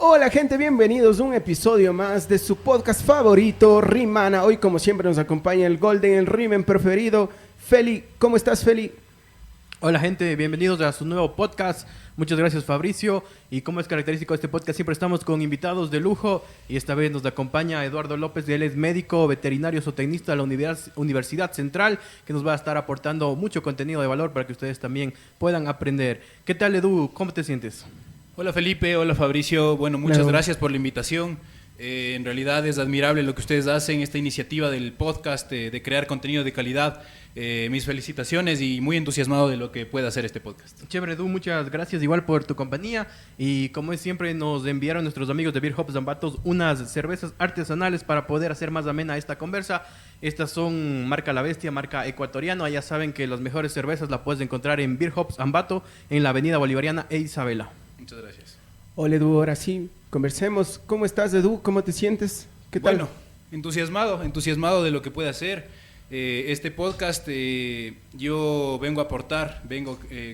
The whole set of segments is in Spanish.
Hola gente, bienvenidos a un episodio más de su podcast favorito, Rimana. Hoy como siempre nos acompaña el Golden, el Rimen preferido, Feli. ¿Cómo estás, Feli? Hola gente, bienvenidos a su nuevo podcast. Muchas gracias, Fabricio. Y como es característico de este podcast, siempre estamos con invitados de lujo. Y esta vez nos acompaña Eduardo López, él es médico, veterinario, zootecnista de la Universidad Central, que nos va a estar aportando mucho contenido de valor para que ustedes también puedan aprender. ¿Qué tal, Edu? ¿Cómo te sientes? Hola Felipe, hola Fabricio. Bueno, muchas gracias por la invitación. En realidad es admirable lo que ustedes hacen, esta iniciativa del podcast, de crear contenido de calidad. Mis felicitaciones y muy entusiasmado de lo que pueda hacer este podcast. Chévere, Edu, muchas gracias igual por tu compañía. Y como es siempre, nos enviaron nuestros amigos de Beer Hops Ambato unas cervezas artesanales para poder hacer más amena esta conversa. Estas son marca La Bestia, marca ecuatoriano. Ya saben que las mejores cervezas las puedes encontrar en Beer Hops Ambato, en la avenida Bolivariana e Isabela. Muchas gracias. Hola, Edu, ahora sí, conversemos. ¿Cómo estás, Edu? ¿Cómo te sientes? ¿Qué tal? Bueno, entusiasmado de lo que puede hacer. Este podcast yo vengo a aportar,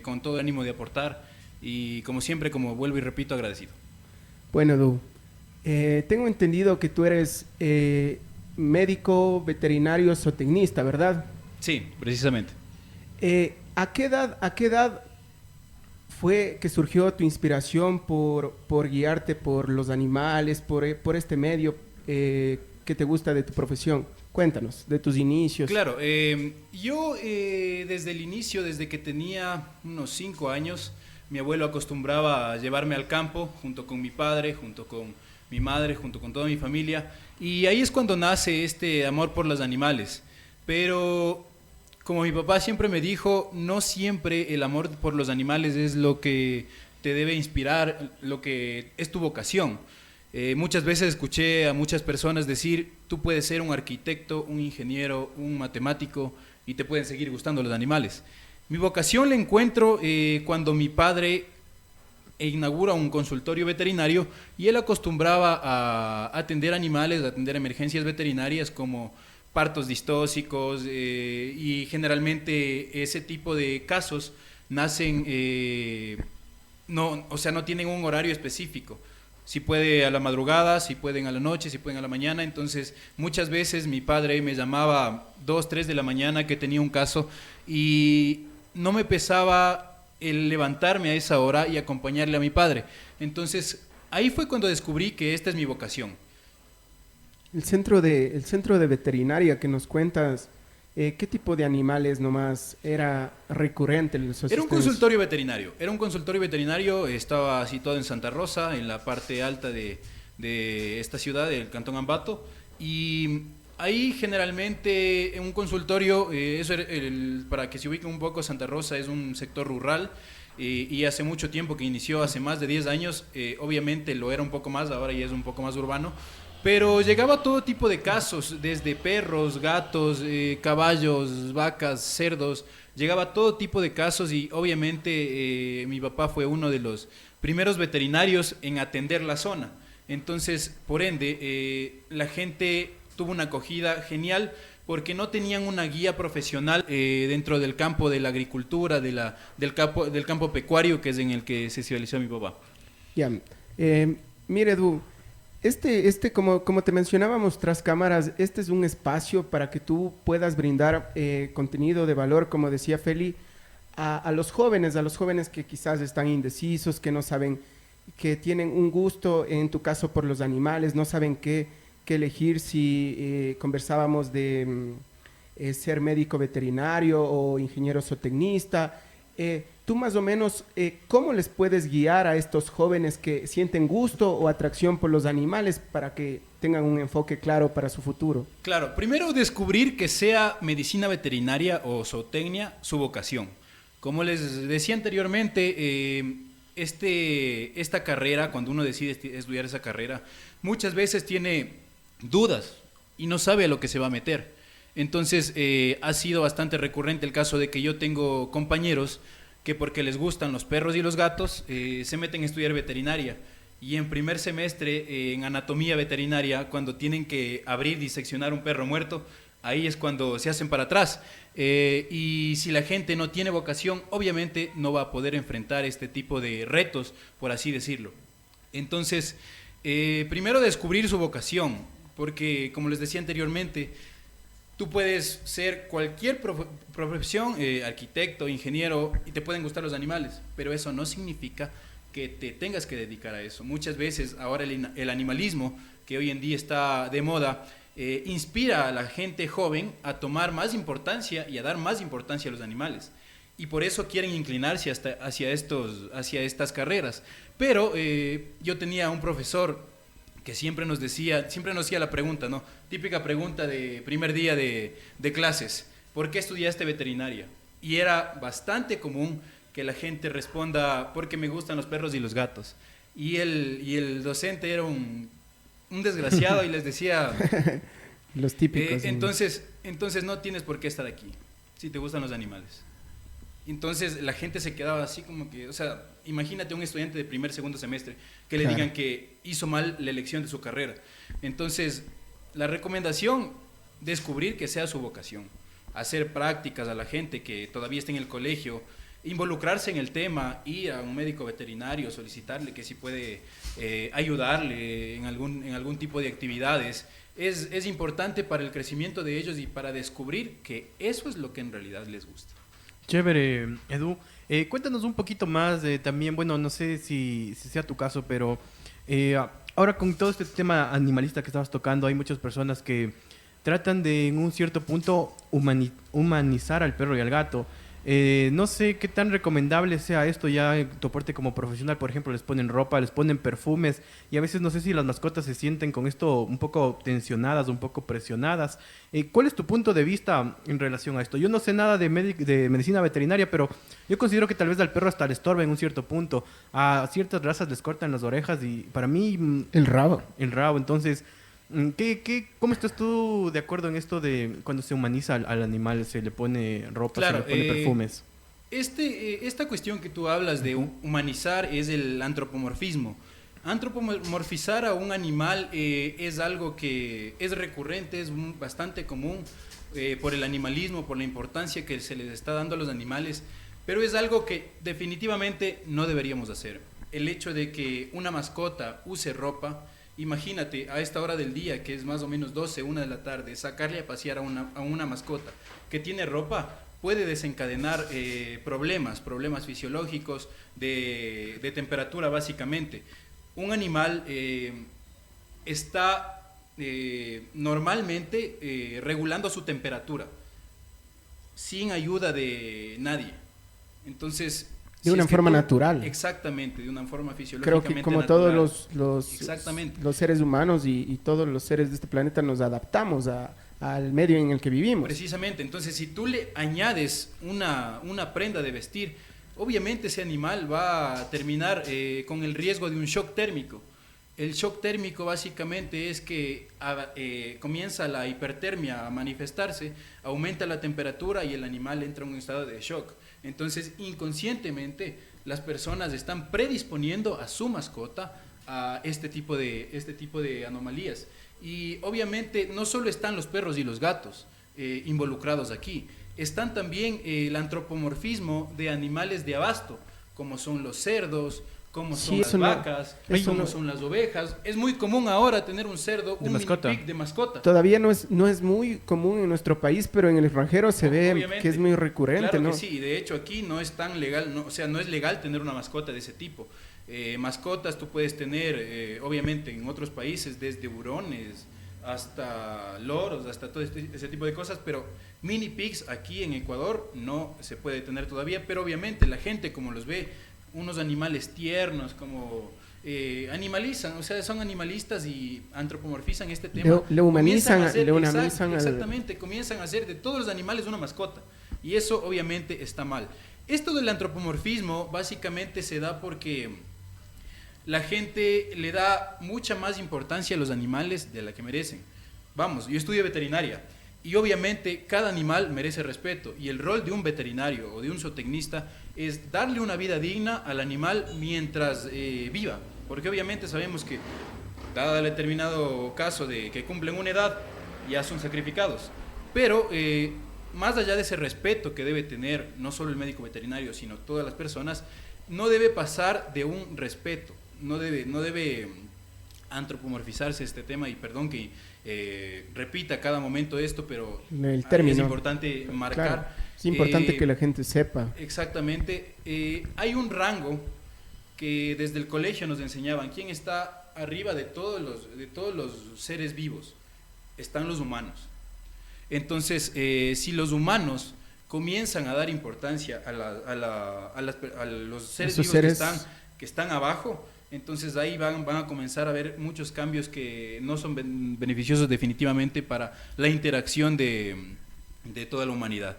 con todo el ánimo de aportar y como siempre, como vuelvo y repito, agradecido. Bueno, Edu, tengo entendido que tú eres médico, veterinario, zootecnista, ¿verdad? Sí, precisamente. ¿A qué edad fue que surgió tu inspiración por guiarte por los animales, por este medio que te gusta de tu profesión? Cuéntanos, de tus inicios. Claro, yo desde el inicio, desde que tenía unos 5 años, mi abuelo acostumbraba a llevarme al campo junto con mi padre, junto con mi madre, junto con toda mi familia, y ahí es cuando nace este amor por los animales. Pero como mi papá siempre me dijo, no siempre el amor por los animales es lo que te debe inspirar, lo que es tu vocación. Muchas veces escuché a muchas personas decir, tú puedes ser un arquitecto, un ingeniero, un matemático y te pueden seguir gustando los animales. Mi vocación la encuentro cuando mi padre inaugura un consultorio veterinario y él acostumbraba a atender animales, a atender emergencias veterinarias como partos distóxicos y generalmente ese tipo de casos nacen, no tienen un horario específico. Si puede a la madrugada, si pueden a la noche, si pueden a la mañana. Entonces muchas veces mi padre me llamaba 2, 3 de la mañana que tenía un caso y no me pesaba el levantarme a esa hora y acompañarle a mi padre. Entonces ahí fue cuando descubrí que esta es mi vocación. El centro de veterinaria que nos cuentas, ¿qué tipo de animales nomás era recurrente? Era un consultorio veterinario, estaba situado en Santa Rosa, en la parte alta de esta ciudad, del Cantón Ambato, y ahí generalmente en un consultorio, para que se ubique un poco, Santa Rosa es un sector rural, y hace mucho tiempo que inició, hace más de 10 años, obviamente lo era un poco más, ahora ya es un poco más urbano. Pero llegaba todo tipo de casos, desde perros, gatos, caballos, vacas, cerdos, llegaba todo tipo de casos y obviamente mi papá fue uno de los primeros veterinarios en atender la zona. Entonces, por ende, la gente tuvo una acogida genial porque no tenían una guía profesional dentro del campo de la agricultura, del campo pecuario, que es en el que se especializó mi papá. Ya, mire, Edu, como te mencionábamos tras cámaras, este es un espacio para que tú puedas brindar contenido de valor, como decía Feli, a los jóvenes que quizás están indecisos, que no saben, que tienen un gusto, en tu caso, por los animales, no saben qué elegir si conversábamos de ser médico veterinario o ingeniero zootecnista. Tú más o menos, ¿cómo les puedes guiar a estos jóvenes que sienten gusto o atracción por los animales para que tengan un enfoque claro para su futuro? Claro, primero descubrir que sea medicina veterinaria o zootecnia su vocación. Como les decía anteriormente, esta carrera, cuando uno decide estudiar esa carrera, muchas veces tiene dudas y no sabe a lo que se va a meter. Entonces, ha sido bastante recurrente el caso de que yo tengo compañeros que porque les gustan los perros y los gatos, se meten a estudiar veterinaria. Y en primer semestre, en anatomía veterinaria, cuando tienen que abrir, diseccionar un perro muerto, ahí es cuando se hacen para atrás. Y si la gente no tiene vocación, obviamente no va a poder enfrentar este tipo de retos, por así decirlo. Entonces, Primero descubrir su vocación, porque como les decía anteriormente, tú puedes ser cualquier profesión, arquitecto, ingeniero, y te pueden gustar los animales, pero eso no significa que te tengas que dedicar a eso. Muchas veces ahora el animalismo, que hoy en día está de moda, inspira a la gente joven a tomar más importancia y a dar más importancia a los animales. Y por eso quieren inclinarse hacia estas carreras. Pero yo tenía un profesor que siempre nos hacía la pregunta, ¿no? Típica pregunta de primer día de clases: ¿por qué estudiaste veterinaria? Y era bastante común que la gente responda: porque me gustan los perros y los gatos. Y el docente era un desgraciado y les decía: los típicos. Entonces no tienes por qué estar aquí si te gustan los animales. Entonces la gente se quedaba así como que, o sea, imagínate un estudiante de primer, segundo semestre que le digan que hizo mal la elección de su carrera. Entonces, la recomendación, descubrir que sea su vocación, hacer prácticas a la gente que todavía está en el colegio, involucrarse en el tema, ir a un médico veterinario, solicitarle que si puede ayudarle en algún tipo de actividades. Es importante para el crecimiento de ellos y para descubrir que eso es lo que en realidad les gusta. Chévere, Edu. Cuéntanos un poquito más también, bueno, no sé si sea tu caso, pero ahora con todo este tema animalista que estabas tocando, hay muchas personas que tratan de, en un cierto punto, humanizar al perro y al gato. No sé qué tan recomendable sea esto ya en tu aporte como profesional. Por ejemplo, les ponen ropa, les ponen perfumes, y a veces no sé si las mascotas se sienten con esto un poco tensionadas, un poco presionadas. ¿Cuál es tu punto de vista en relación a esto? Yo no sé nada de medicina veterinaria, pero yo considero que tal vez al perro hasta le estorba en un cierto punto. A ciertas razas les cortan las orejas y para mí... El rabo. Entonces... ¿Cómo estás tú de acuerdo en esto de cuando se humaniza al animal, se le pone ropa, claro, se le pone perfumes? Esta cuestión que tú hablas de humanizar es el antropomorfismo. Antropomorfizar a un animal es algo que es recurrente, es bastante común por el animalismo, por la importancia que se les está dando a los animales, pero es algo que definitivamente no deberíamos hacer. El hecho de que una mascota use ropa, imagínate, a esta hora del día, que es más o menos 12, 1 de la tarde, sacarle a pasear a una mascota que tiene ropa puede desencadenar problemas fisiológicos de temperatura, básicamente. Un animal está normalmente regulando su temperatura sin ayuda de nadie. Entonces... De una forma natural. Exactamente, de una forma fisiológicamente creo que como natural. todos los seres humanos y todos los seres de este planeta nos adaptamos al medio en el que vivimos. Precisamente, entonces si tú le añades una prenda de vestir, obviamente ese animal va a terminar con el riesgo de un shock térmico. El shock térmico básicamente es que comienza la hipertermia a manifestarse, aumenta la temperatura y el animal entra en un estado de shock. Entonces, inconscientemente, las personas están predisponiendo a su mascota a este tipo de anomalías. Y obviamente no solo están los perros y los gatos involucrados aquí, están también el antropomorfismo de animales de abasto, como son los cerdos, como son las vacas, como son las ovejas. Es muy común ahora tener un cerdo, un mini pig de mascota. Todavía no es muy común en nuestro país, pero en el extranjero se ve que es muy recurrente, claro, ¿no? Que sí, de hecho aquí no es tan legal, no es legal tener una mascota de ese tipo. Mascotas tú puedes tener, obviamente, en otros países, desde hurones hasta loros, hasta todo ese tipo de cosas, pero mini pigs aquí en Ecuador no se puede tener todavía, pero obviamente la gente, como los ve, unos animales tiernos, como animalizan, o sea, son animalistas y antropomorfizan este tema. Le humanizan. Exactamente, comienzan a hacer de todos los animales una mascota, y eso obviamente está mal. Esto del antropomorfismo básicamente se da porque la gente le da mucha más importancia a los animales de la que merecen. Vamos, yo estudio veterinaria y obviamente cada animal merece respeto, y el rol de un veterinario o de un zootecnista es darle una vida digna al animal mientras viva, porque obviamente sabemos que dado el determinado caso de que cumplen una edad ya son sacrificados, pero más allá de ese respeto que debe tener no solo el médico veterinario sino todas las personas, no debe pasar de un respeto, no debe antropomorfizarse este tema, y perdón que repita a cada momento esto, pero el término es importante marcar. Claro, es importante que la gente sepa. Exactamente. Hay un rango que desde el colegio nos enseñaban. ¿Quién está arriba de todos los seres vivos? Están los humanos. Entonces, si los humanos comienzan a dar importancia a los seres vivos que están abajo, entonces ahí van a comenzar a haber muchos cambios que no son beneficiosos definitivamente para la interacción de toda la humanidad.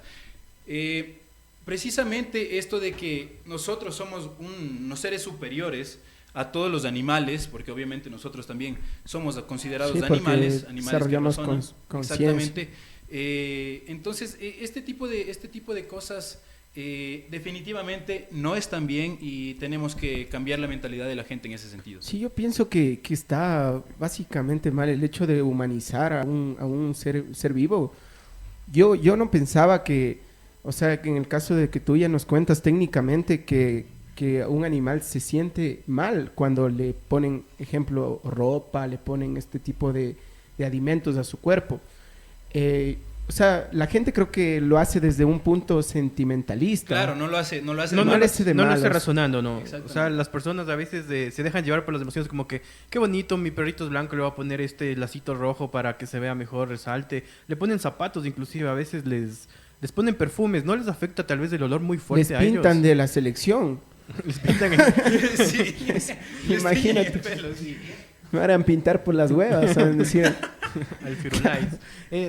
Precisamente esto de que nosotros somos unos seres superiores a todos los animales, porque obviamente nosotros también somos considerados animales desarrollamos conciencia. Exactamente. Entonces, este tipo de cosas definitivamente no están bien, y tenemos que cambiar la mentalidad de la gente en ese sentido. Sí, yo pienso que está básicamente mal el hecho de humanizar a un ser vivo. Yo no pensaba que, o sea, que en el caso de que tú ya nos cuentas técnicamente que un animal se siente mal cuando le ponen, ejemplo, ropa, le ponen este tipo de alimentos a su cuerpo. O sea, la gente creo que lo hace desde un punto sentimentalista. Claro, no lo hace razonando, ¿no? O sea, las personas a veces se dejan llevar por las emociones, como que, qué bonito, mi perrito es blanco, le voy a poner este lacito rojo para que se vea mejor, resalte. Le ponen zapatos, inclusive a veces les ponen perfumes, no les afecta tal vez el olor muy fuerte a ellos. Les pintan de la selección. Les pintan sí. Imagínate. Me harán pintar por las huevas, ¿saben decir? Al Firulais.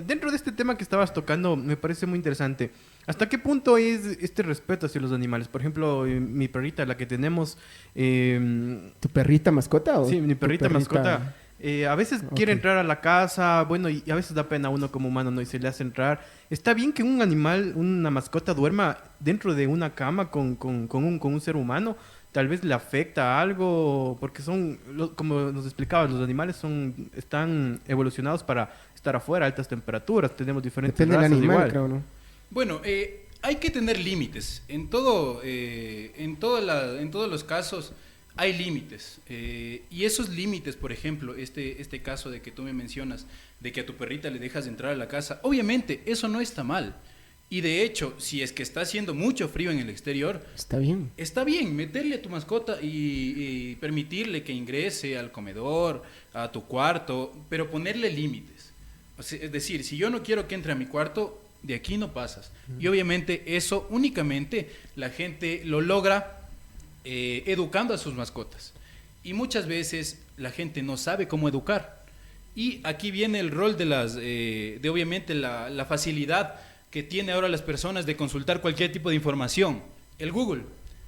Dentro de este tema que estabas tocando, me parece muy interesante. ¿Hasta qué punto es este respeto hacia los animales? Por ejemplo, mi perrita, la que tenemos... ¿Tu perrita mascota? ¿O sí, mi perrita mascota. A veces quiere entrar a la casa, bueno, y a veces da pena a uno como humano, ¿no? Y se le hace entrar. ¿Está bien que un animal, una mascota, duerma dentro de una cama con un ser humano? Tal vez le afecta algo, porque como nos explicabas, los animales están evolucionados para estar afuera a altas temperaturas, tenemos diferentes razas. Depende del animal, igual. creo, ¿no? Bueno, hay que tener límites. En todos los casos hay límites. Y esos límites, por ejemplo, este caso de que tú me mencionas, de que a tu perrita le dejas entrar a la casa, obviamente eso no está mal. Y de hecho, si es que está haciendo mucho frío en el exterior, está bien meterle a tu mascota y permitirle que ingrese al comedor, a tu cuarto, pero ponerle límites. O sea, es decir, si yo no quiero que entre a mi cuarto, de aquí no pasas. Y obviamente eso únicamente la gente lo logra educando a sus mascotas. Y muchas veces la gente no sabe cómo educar. Y aquí viene el rol de obviamente la facilidad que tiene ahora las personas de consultar cualquier tipo de información. El Google,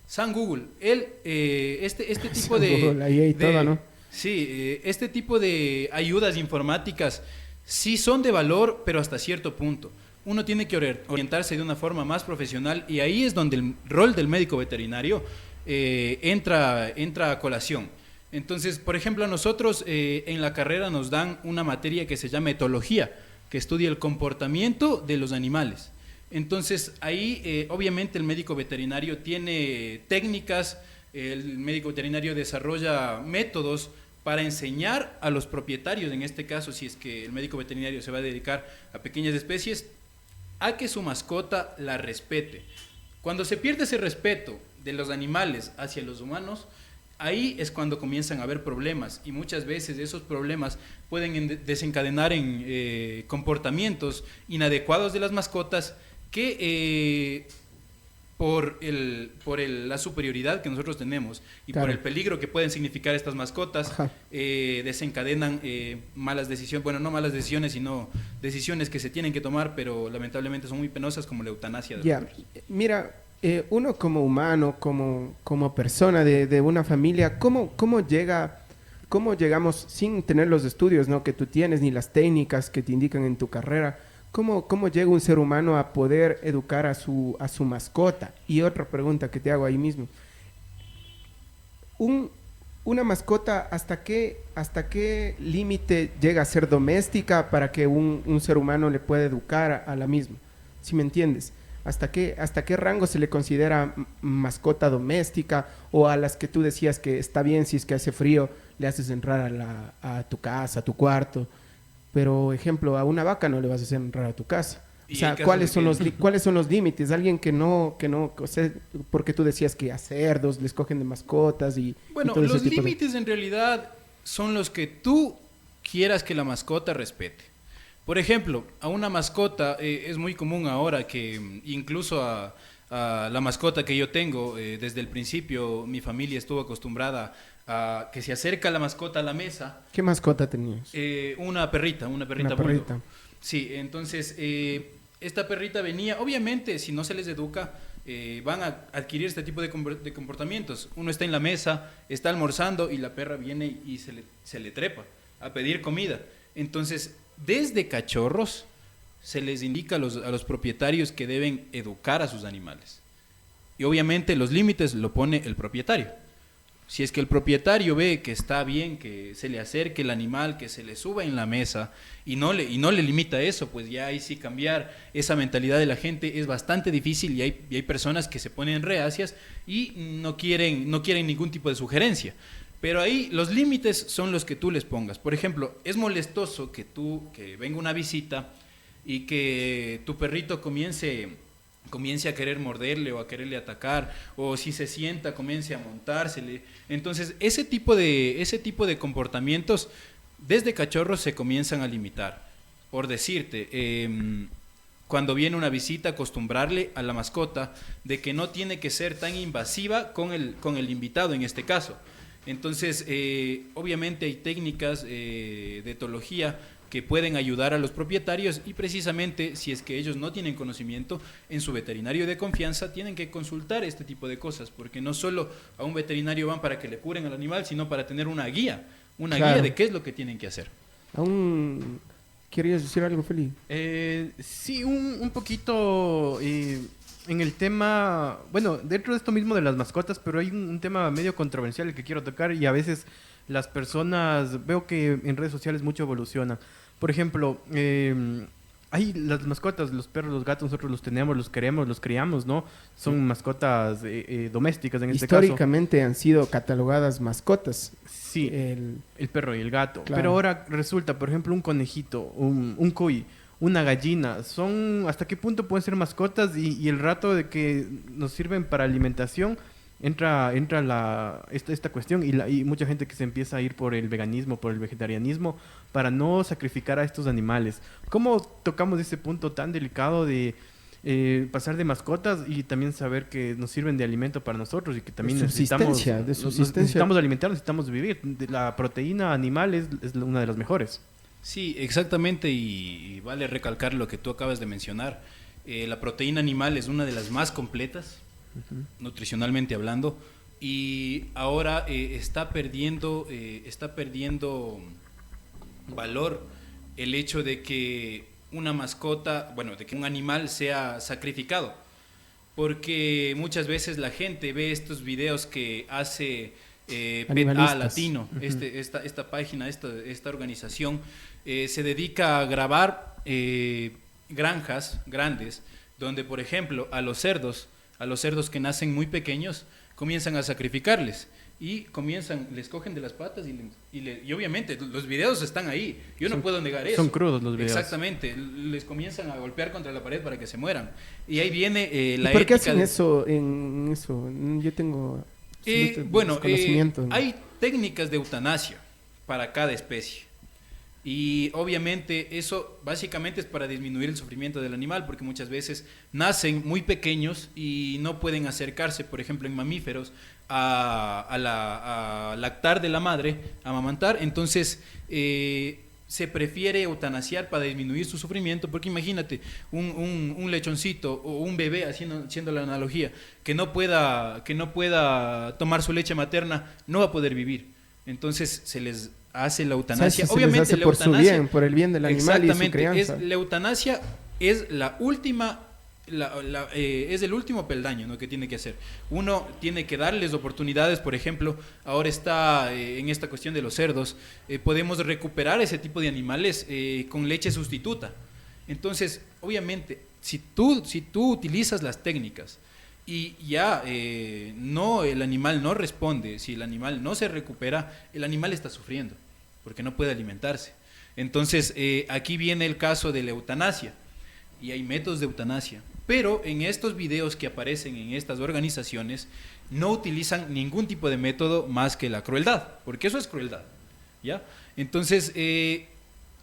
San Google, este tipo de... Google, ahí hay todo, ¿no? Sí, este tipo de ayudas informáticas sí son de valor, pero hasta cierto punto. Uno tiene que orientarse de una forma más profesional, y ahí es donde el rol del médico veterinario entra a colación. Entonces, por ejemplo, a nosotros en la carrera nos dan una materia que se llama etología, que estudia el comportamiento de los animales. Entonces, ahí obviamente el médico veterinario tiene técnicas, el médico veterinario desarrolla métodos para enseñar a los propietarios, en este caso, si es que el médico veterinario se va a dedicar a pequeñas especies, a que su mascota la respete. Cuando se pierde ese respeto de los animales hacia los humanos, ahí es cuando comienzan a haber problemas, y muchas veces esos problemas pueden desencadenar en comportamientos inadecuados de las mascotas que por la superioridad que nosotros tenemos y claro, por el peligro que pueden significar estas mascotas, desencadenan malas decisiones, bueno, no malas decisiones, sino decisiones que se tienen que tomar, pero lamentablemente son muy penosas, como la eutanasia de los perros. Mira, uno como humano, como persona de una familia, ¿cómo llegamos sin tener los estudios, ¿no?, que tú tienes, ni las técnicas que te indican en tu carrera? ¿Cómo llega un ser humano a poder educar a su mascota? Y otra pregunta que te hago ahí mismo. Una mascota, ¿hasta qué límite llega a ser doméstica para que un ser humano le pueda educar a la misma? ¿Sí me entiendes? hasta qué rango se le considera mascota doméstica, o a las que tú decías que está bien si es que hace frío, le haces entrar a tu casa, a tu cuarto, pero ejemplo, a una vaca no le vas a hacer entrar a tu casa. O sea, ¿cuáles son los límites? Alguien que no, o sea, porque tú decías que a cerdos les cogen de mascotas Bueno, todo los ese tipo límites en realidad son los que tú quieras que la mascota respete. Por ejemplo, a una mascota es muy común ahora que incluso a la mascota que yo tengo, desde el principio mi familia estuvo acostumbrada a que se acerca la mascota a la mesa. ¿Qué mascota tenías? Una perrita bulldog. perrita. Sí, entonces esta perrita venía, obviamente si no se les educa, van a adquirir este tipo de comportamientos. Uno está en la mesa, está almorzando y la perra viene y se le trepa a pedir comida. Entonces, desde cachorros se les indica a los propietarios que deben educar a sus animales. Y obviamente los límites lo pone el propietario. Si es que el propietario ve que está bien que se le acerque el animal, que se le suba en la mesa y no le limita eso, pues ya ahí sí cambiar esa mentalidad de la gente es bastante difícil y hay personas que se ponen reacias y no quieren ningún tipo de sugerencia. Pero ahí los límites son los que tú les pongas. Por ejemplo, es molestoso que venga una visita y que tu perrito comience a querer morderle o a quererle atacar, o si se sienta comience a montársele. Entonces, ese tipo de comportamientos desde cachorros se comienzan a limitar. Por decirte, cuando viene una visita, acostumbrarle a la mascota de que no tiene que ser tan invasiva con el invitado en este caso. Entonces, obviamente hay técnicas de etología que pueden ayudar a los propietarios y precisamente si es que ellos no tienen conocimiento, en su veterinario de confianza tienen que consultar este tipo de cosas, porque no solo a un veterinario van para que le curen al animal, sino para tener una guía de qué es lo que tienen que hacer. ¿Querías decir algo, Feli? Sí, un poquito en el tema, bueno, dentro de esto mismo de las mascotas, pero hay un tema medio controversial que quiero tocar y a veces las personas, veo que en redes sociales mucho evolucionan. Por ejemplo, hay las mascotas, los perros, los gatos, nosotros los tenemos, los queremos, los criamos, ¿no? Son mascotas domésticas en este caso. Históricamente han sido catalogadas mascotas. Sí, el perro y el gato. Claro. Pero ahora resulta, por ejemplo, un conejito, un cuy, una gallina, ¿hasta qué punto pueden ser mascotas? Y el rato de que nos sirven para alimentación, entra esta cuestión y mucha gente que se empieza a ir por el veganismo, por el vegetarianismo, para no sacrificar a estos animales. ¿Cómo tocamos ese punto tan delicado de pasar de mascotas y también saber que nos sirven de alimento para nosotros y que también necesitamos alimentarnos, necesitamos vivir? La proteína animal es una de las mejores. Sí, exactamente, y vale recalcar lo que tú acabas de mencionar. La proteína animal es una de las más completas, nutricionalmente hablando, y ahora está perdiendo valor el hecho de que una mascota, de que un animal sea sacrificado, porque muchas veces la gente ve estos videos que hace PETA Latino, esta página, esta organización, se dedica a grabar granjas grandes, donde por ejemplo a los cerdos que nacen muy pequeños, comienzan a sacrificarles y les cogen de las patas y obviamente los videos están ahí, yo no puedo negar eso. Son crudos los videos. Exactamente, les comienzan a golpear contra la pared para que se mueran. Y ahí viene la ética. ¿Por qué hacen eso en eso? Yo tengo desconocimiento. Hay técnicas de eutanasia para cada especie. Y obviamente eso básicamente es para disminuir el sufrimiento del animal, porque muchas veces nacen muy pequeños y no pueden acercarse, por ejemplo en mamíferos, a lactar de la madre, a amamantar. Entonces se prefiere eutanasiar para disminuir su sufrimiento, porque imagínate un lechoncito o un bebé, haciendo la analogía, que no pueda tomar su leche materna, no va a poder vivir. Entonces se les hace la eutanasia. Obviamente se les hace por su bien, por el bien del animal y su crianza. La eutanasia es la última, es el último peldaño, ¿no?, que tiene que hacer. Uno tiene que darles oportunidades. Por ejemplo, ahora está en esta cuestión de los cerdos, podemos recuperar ese tipo de animales con leche sustituta. Entonces, obviamente, si tú utilizas las técnicas y ya el animal no responde, si el animal no se recupera, el animal está sufriendo porque no puede alimentarse. Entonces, aquí viene el caso de la eutanasia, y hay métodos de eutanasia, pero en estos videos que aparecen en estas organizaciones no utilizan ningún tipo de método más que la crueldad, porque eso es crueldad, ¿ya? Entonces,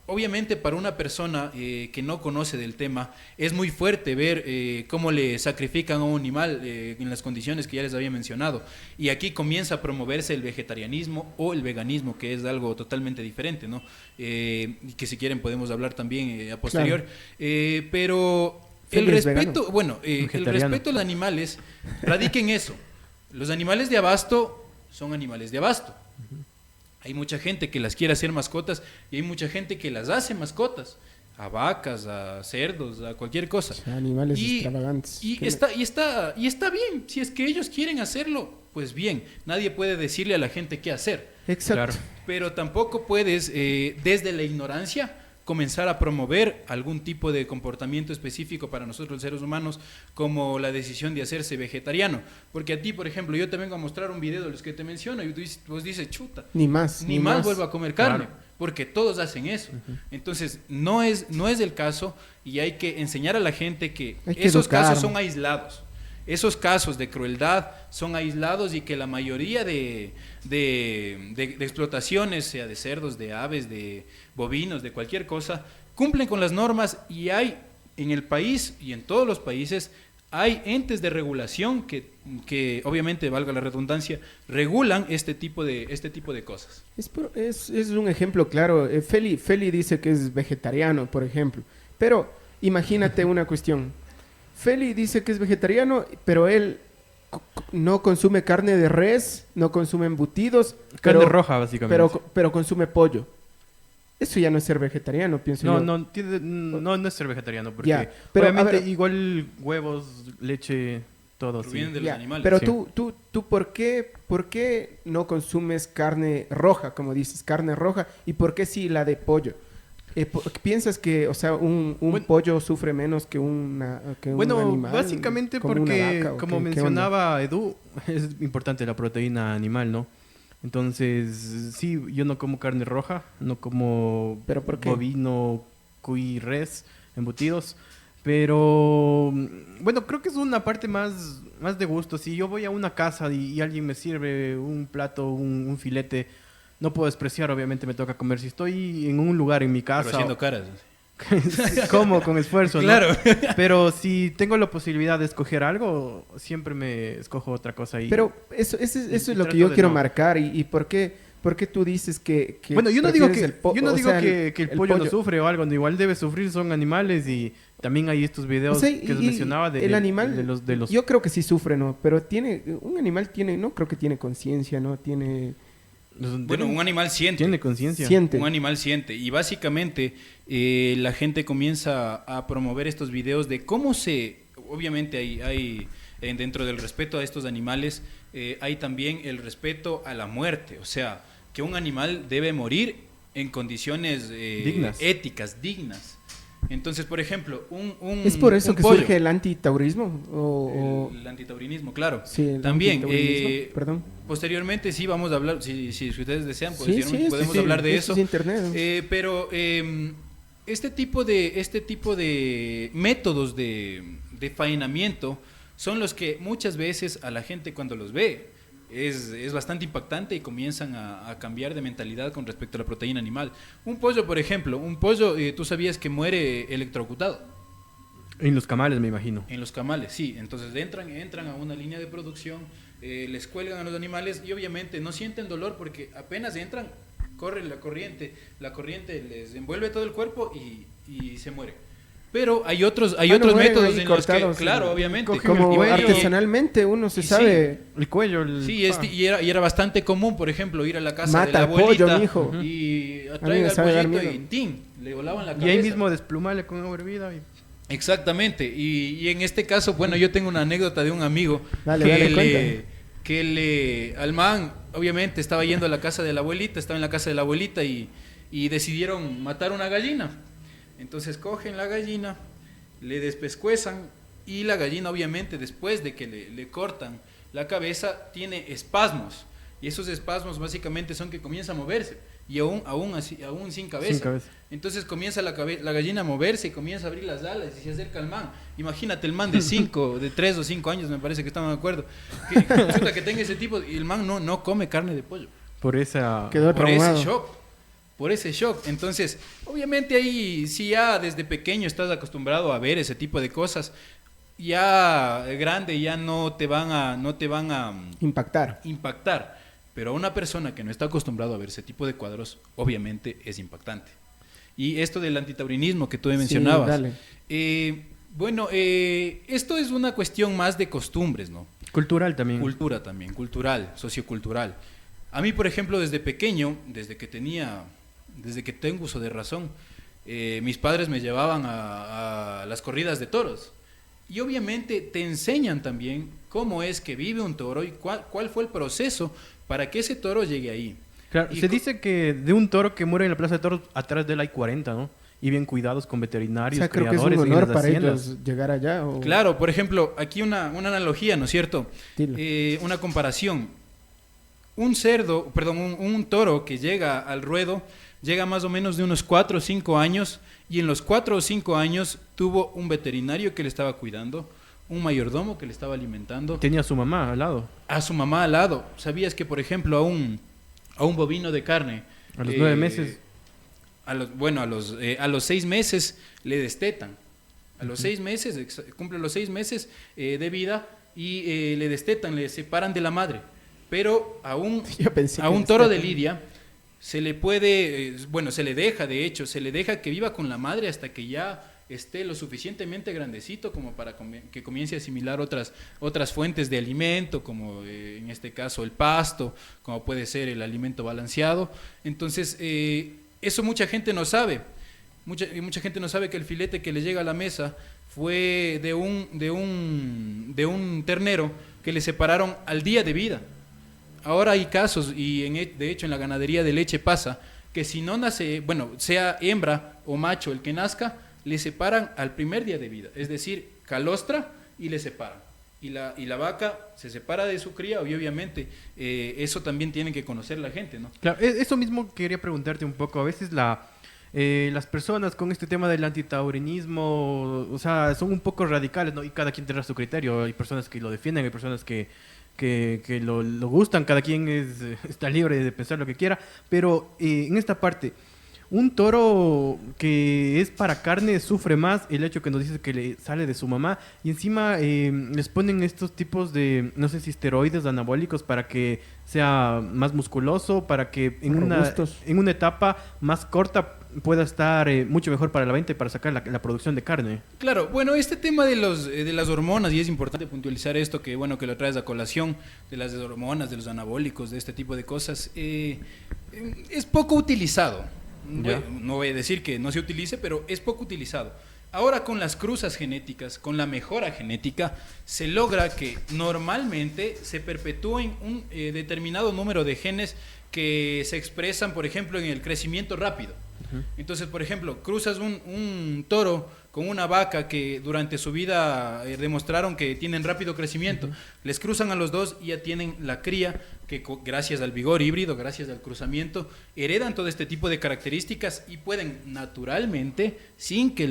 obviamente para una persona que no conoce del tema es muy fuerte ver cómo le sacrifican a un animal en las condiciones que ya les había mencionado, y aquí comienza a promoverse el vegetarianismo o el veganismo, que es algo totalmente diferente, ¿no? Y que si quieren podemos hablar también a posterior, claro. Pero el respeto, el respeto a los animales radica en eso. Los animales de abasto son animales de abasto. Hay mucha gente que las quiere hacer mascotas y hay mucha gente que las hace mascotas, a vacas, a cerdos, a cualquier cosa. O sea, animales extravagantes. Y está bien, si es que ellos quieren hacerlo, pues bien, nadie puede decirle a la gente qué hacer. Exacto. Claro. Pero tampoco puedes, desde la ignorancia, comenzar a promover algún tipo de comportamiento específico para nosotros los seres humanos, como la decisión de hacerse vegetariano. Porque a ti, por ejemplo, yo te vengo a mostrar un video de los que te menciono y vos dices, chuta, ni más vuelvo a comer carne, claro. Porque todos hacen eso. Entonces, no es el caso, y hay que enseñar a la gente que esos casos son aislados. Esos casos de crueldad son aislados, y que la mayoría de explotaciones, sea de cerdos, de aves, de bovinos, de cualquier cosa, cumplen con las normas, y hay en el país y en todos los países hay entes de regulación que obviamente, valga la redundancia, regulan este tipo de cosas. Es un ejemplo claro. Feli dice que es vegetariano, por ejemplo, pero imagínate una cuestión. Feli dice que es vegetariano, pero él no consume carne de res, no consume embutidos. Carne roja, básicamente. Pero consume pollo. Eso ya no es ser vegetariano, pienso yo. No es ser vegetariano, porque ya, pero, obviamente igual huevos, leche, todo. Vienen de los animales. Pero sí. tú ¿por qué no consumes carne roja, como dices, carne roja? ¿Y por qué sí la de pollo? ¿Piensas que, o sea, un pollo sufre menos que un animal? Básicamente porque, como mencionaba Edu, es importante la proteína animal, ¿no? Entonces, sí, yo no como carne roja, no como ¿pero por qué? Bovino, cuy, res, embutidos. Pero, bueno, creo que es una parte más de gusto. Si yo voy a una casa y alguien me sirve un plato, un filete, no puedo despreciar, obviamente me toca comer. Si estoy en un lugar, en mi casa... Pero haciendo caras. Como con esfuerzo, ¿no? Claro. Pero si tengo la posibilidad de escoger algo, siempre me escojo otra cosa. Pero eso es lo que yo quiero marcar. ¿Y por qué tú dices que bueno, yo no digo que el pollo no sufre o algo. Igual debe sufrir, son animales, y también hay estos videos que les mencionaba el animal, de los... Yo creo que sí sufre, ¿no? Pero un animal no creo que tiene conciencia, ¿no? Bueno, un animal siente. Tiene conciencia. Un animal siente. Y básicamente la gente comienza a promover estos videos de cómo obviamente hay dentro del respeto a estos animales, hay también el respeto a la muerte. O sea, que un animal debe morir en condiciones éticas, dignas. Entonces, por ejemplo, ¿es por eso que surge el antitaurismo? El antitaurinismo, claro. Sí, también, perdón. Posteriormente sí vamos a hablar, si ustedes desean, podemos hablar de eso. Es internet. Pero este tipo de métodos de faenamiento son los que muchas veces a la gente, cuando los ve, es bastante impactante, y comienzan a cambiar de mentalidad con respecto a la proteína animal. Un pollo, por ejemplo, ¿tú sabías que muere electrocutado? En los camales, me imagino. En los camales, sí. Entonces entran a una línea de producción, les cuelgan a los animales, y obviamente no sienten dolor, porque apenas entran, corre la corriente les envuelve todo el cuerpo y se muere. Pero hay otros métodos en los que, claro, obviamente, como artesanalmente uno se sabe el cuello. Sí, y era bastante común, por ejemplo, ir a la casa de la abuelita, pollo, mijo. Y traiga el pollito y ¡tin! Le volaban la cabeza. Y ahí mismo desplumarle con agua hervida. Exactamente. Y en este caso, bueno, yo tengo una anécdota de un amigo que al man, obviamente, estaba yendo a la casa de la abuelita, estaba en la casa de la abuelita y decidieron matar una gallina. Entonces cogen la gallina le despescuezan y la gallina obviamente después de que le cortan la cabeza tiene espasmos y esos espasmos básicamente son que comienza a moverse y aún sin cabeza. Sin cabeza. Entonces comienza la gallina a moverse y comienza a abrir las alas y se acerca al man. Imagínate el man de 3 o 5 años, me parece que estamos de acuerdo, que tenga ese tipo y el man no come carne de pollo. Por esa... Quedó Por traumado. ese shock. Entonces, obviamente ahí, si ya desde pequeño estás acostumbrado a ver ese tipo de cosas, ya grande ya no te van a Impactar. Pero a una persona que no está acostumbrado a ver ese tipo de cuadros, obviamente es impactante. Y esto del antitaurinismo que tú me mencionabas, dale. Esto es una cuestión más de costumbres, ¿no? Cultural también. Cultura también, cultural, sociocultural. A mí, por ejemplo, desde pequeño, desde que tengo uso de razón, mis padres me llevaban a las corridas de toros. Y obviamente te enseñan también cómo es que vive un toro y cuál fue el proceso para que ese toro llegue ahí. Claro, se dice que de un toro que muere en la plaza de toros, atrás de él hay 40, ¿no? Y bien cuidados con veterinarios, O sea, creo que es criadores un en honor las para haciendas. ellos llegar allá. Claro, por ejemplo, aquí una analogía, ¿no es cierto? Una comparación. Un toro que llega al ruedo, llega más o menos de unos 4 o 5 años, y en los 4 o 5 años tuvo un veterinario que le estaba cuidando, un mayordomo que le estaba alimentando. Tenía a su mamá al lado. A su mamá al lado. ¿Sabías que, por ejemplo, a un bovino de carne... A los 9 meses. A los 6 meses le destetan. A los 6 meses, cumple los 6 meses de vida y le destetan, le separan de la madre. Pero a un toro de lidia se le puede, se le deja que viva con la madre hasta que ya esté lo suficientemente grandecito como para que comience a asimilar otras fuentes de alimento, como en este caso el pasto, como puede ser el alimento balanceado. Entonces, eso mucha gente no sabe. Mucha gente no sabe que el filete que le llega a la mesa fue de un ternero que le separaron al día de vida. Ahora hay casos, y de hecho en la ganadería de leche pasa, que si no nace, sea hembra o macho el que nazca, le separan al primer día de vida, es decir, calostra y le separan. Y la vaca se separa de su cría y obviamente eso también tiene que conocer la gente, ¿no? Claro, eso mismo quería preguntarte un poco. A veces las personas con este tema del antitaurinismo, o sea, son un poco radicales, ¿no? Y cada quien tendrá su criterio. Hay personas que lo defienden, hay personas que lo gustan, cada quien está libre de pensar lo que quiera. Pero en esta parte, un toro que es para carne sufre más el hecho que nos dice que le sale de su mamá y encima les ponen estos tipos de, no sé si esteroides anabólicos para que sea más musculoso, para que en una etapa más corta pueda estar mucho mejor para la venta y para sacar la producción de carne. Claro, este tema de las hormonas, y es importante puntualizar esto, que que lo traes a colación, de las hormonas, de los anabólicos, de este tipo de cosas, es poco utilizado. No voy a decir que no se utilice, pero es poco utilizado. Ahora con las cruzas genéticas, con la mejora genética, se logra que normalmente se perpetúen un determinado número de genes que se expresan, por ejemplo, en el crecimiento rápido. Entonces, por ejemplo, cruzas un toro con una vaca que durante su vida demostraron que tienen rápido crecimiento. Les cruzan a los dos y ya tienen la cría que gracias al vigor híbrido, gracias al cruzamiento, heredan todo este tipo de características y pueden naturalmente, sin que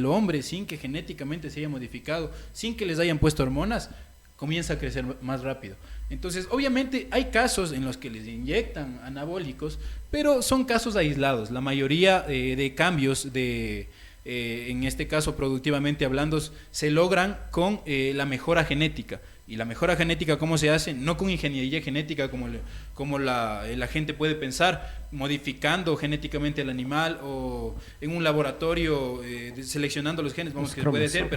genéticamente se haya modificado, sin que les hayan puesto hormonas, comienza a crecer más rápido. Entonces, obviamente hay casos en los que les inyectan anabólicos, pero son casos aislados. La mayoría de cambios en este caso productivamente hablando, se logran con la mejora genética. Y la mejora genética, ¿cómo se hace? No con ingeniería genética como la gente puede pensar, modificando genéticamente al animal o en un laboratorio seleccionando los genes, que puede ser,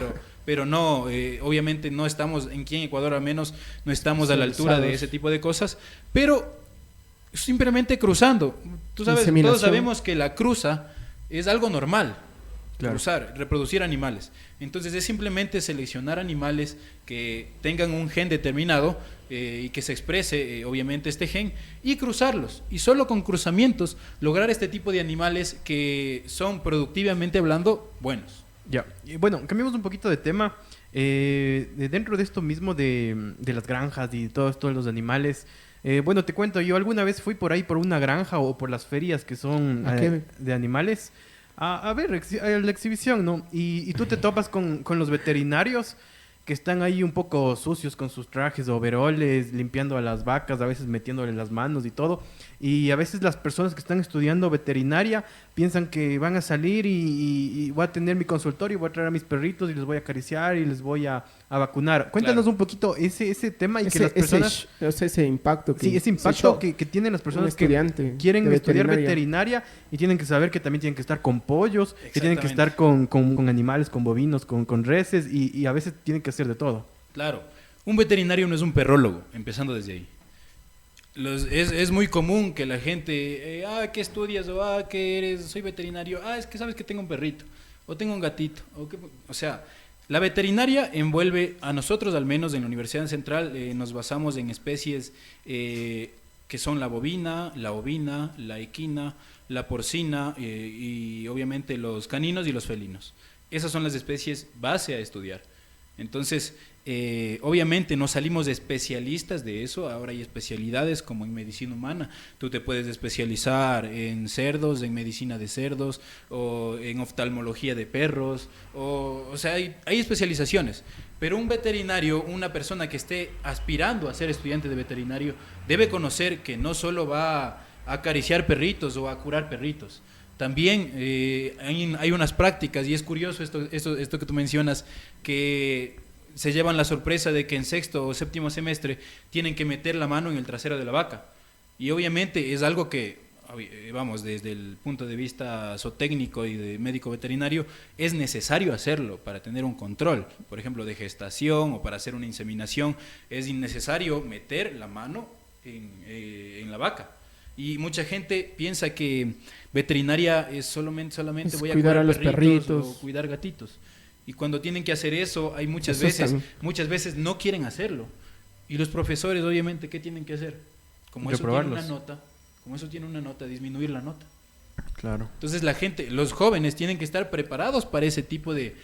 pero no, obviamente no estamos, aquí en Ecuador al menos, no estamos a la altura de ese tipo de cosas, pero simplemente cruzando. Todos sabemos que la cruza es algo normal. Claro. Reproducir animales. Entonces es simplemente seleccionar animales que tengan un gen determinado y que se exprese obviamente este gen y cruzarlos. Y solo con cruzamientos lograr este tipo de animales que son productivamente hablando buenos. Ya, y bueno, cambiamos un poquito de tema. Dentro de esto mismo de las granjas y todo esto de los animales, bueno, te cuento, yo alguna vez fui por ahí por una granja o por las ferias que son ¿A qué? de animales a ver la exhibición, ¿no? Y tú te topas con los veterinarios que están ahí un poco sucios con sus trajes, overoles, limpiando a las vacas, a veces metiéndole las manos y todo. Y a veces las personas que están estudiando veterinaria piensan que van a salir y voy a tener mi consultorio, voy a traer a mis perritos y les voy a acariciar y les voy a vacunar. Cuéntanos un poquito ese tema y que las personas... Ese impacto que... Sí, ese impacto que tienen las personas que quieren estudiar veterinaria y tienen que saber que también tienen que estar con pollos, que tienen que estar con animales, con bovinos, con reses y a veces tienen que hacer de todo. Claro, un veterinario no es un perrólogo, empezando desde ahí. Es muy común que la gente, ¿qué estudias? O, ¿qué eres? Soy veterinario. Es que sabes que tengo un perrito, o tengo un gatito. O sea, la veterinaria envuelve, a nosotros al menos en la Universidad Central, nos basamos en especies que son la bovina, la ovina, la equina, la porcina y obviamente los caninos y los felinos. Esas son las especies base a estudiar. Entonces, obviamente no salimos de especialistas de eso, ahora hay especialidades como en medicina humana, tú te puedes especializar en cerdos, en medicina de cerdos, o en oftalmología de perros, o sea, hay especializaciones, pero un veterinario, una persona que esté aspirando a ser estudiante de veterinario, debe conocer que no solo va a acariciar perritos o a curar perritos. También hay unas prácticas, y es curioso esto que tú mencionas, que se llevan la sorpresa de que en sexto o séptimo semestre tienen que meter la mano en el trasero de la vaca. Y obviamente es algo que, vamos, desde el punto de vista zootécnico y de médico veterinario, es necesario hacerlo para tener un control. Por ejemplo, de gestación o para hacer una inseminación, es innecesario meter la mano en la vaca. Y mucha gente piensa que veterinaria es solamente voy a cuidar a los perritos o cuidar gatitos. Y cuando tienen que hacer eso, hay muchas veces no quieren hacerlo. Y los profesores, obviamente, ¿qué tienen que hacer? Como eso tiene una nota, disminuir la nota. Claro. Entonces los jóvenes tienen que estar preparados para ese tipo de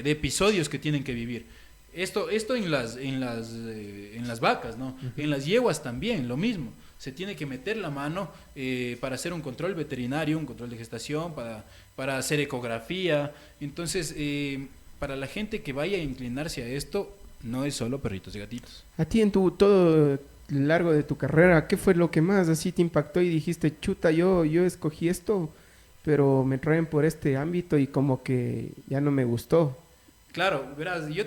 episodios que tienen que vivir. Esto en las vacas, ¿no? En las yeguas también, lo mismo. Se tiene que meter la mano para hacer un control veterinario, un control de gestación, para hacer ecografía. Entonces, para la gente que vaya a inclinarse a esto, no es solo perritos y gatitos. A ti en todo largo de tu carrera, ¿qué fue lo que más así te impactó y dijiste, chuta, yo escogí esto, pero me traen por este ámbito y como que ya no me gustó? Claro, verás, yo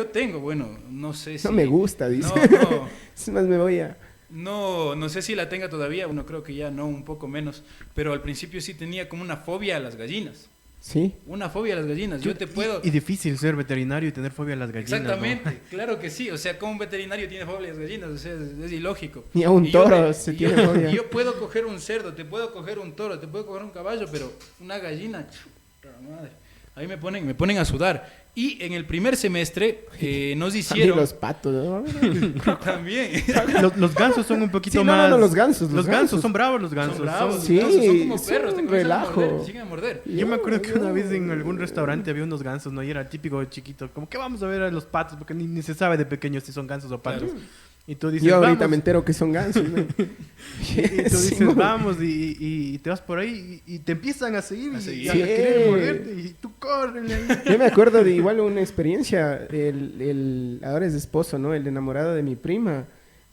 tengo, bueno, no sé si... No me gusta, dice. No. Es más, me voy a... No sé si la tenga todavía, bueno, creo que ya no, un poco menos, pero al principio sí tenía como una fobia a las gallinas. ¿Sí? Una fobia a las gallinas, yo te puedo... Y difícil ser veterinario y tener fobia a las gallinas. Exactamente, ¿no? Claro que sí, o sea, como un veterinario tiene fobia a las gallinas, o sea, es ilógico. Ni a un toro se tiene fobia. Yo puedo coger un cerdo, te puedo coger un toro, te puedo coger un caballo, pero una gallina, madre, ahí me ponen a sudar. Y en el primer semestre nos hicieron... los patos, ¿no? También. Los gansos son un poquito sí, más... No, los gansos. Los gansos son bravos, los gansos. Son bravos, sí, los gansos son como perros, te relajo. siguen a morder. Yo me acuerdo que una vez en algún restaurante había unos gansos, ¿no? Y era típico chiquito, como que vamos a ver a los patos, porque ni se sabe de pequeños si son gansos o patos. Claro. Y tú dices, yo ahorita vamos. Me entero que son gansos, ¿no? Y tú dices, vamos, y te vas por ahí y te empiezan a seguir y a querer morderte y tú córrele ahí. Yo me acuerdo de igual una experiencia, ahora es esposo, ¿no? El enamorado de mi prima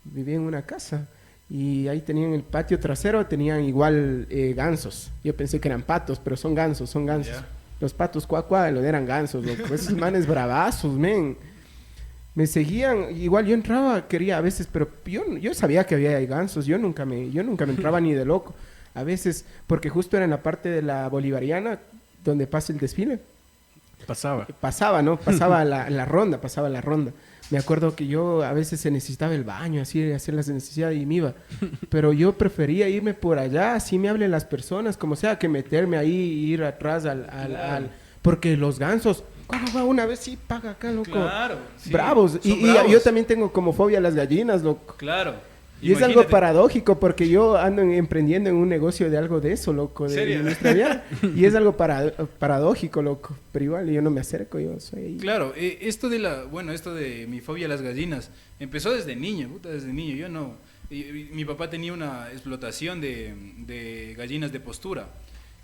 vivía en una casa y ahí tenían el patio trasero, tenían igual gansos. Yo pensé que eran patos, pero son gansos. Yeah. Los patos cuá, eran gansos, loco. Esos manes bravazos, men. Me seguían, igual yo entraba, quería a veces, pero yo sabía que había gansos, yo nunca me entraba ni de loco. A veces, porque justo era en la parte de la Bolivariana, donde pasa el desfile. Pasaba, ¿no? Pasaba la ronda. Me acuerdo que yo a veces se necesitaba el baño, así, hacer las necesidades y me iba. Pero yo prefería irme por allá, así me hablen las personas, como sea, que meterme ahí y ir atrás porque los gansos... Una vez sí paga acá, loco. Claro. Sí, bravos. Y bravos. Yo también tengo como fobia a las gallinas, loco. Claro. Y es algo paradójico porque yo ando emprendiendo en un negocio de algo de eso, loco, de industria aviar, y es algo paradójico, loco, pero igual yo no me acerco, yo soy... Claro, esto de mi fobia a las gallinas empezó desde niño, desde niño, yo no... mi papá tenía una explotación de gallinas de postura,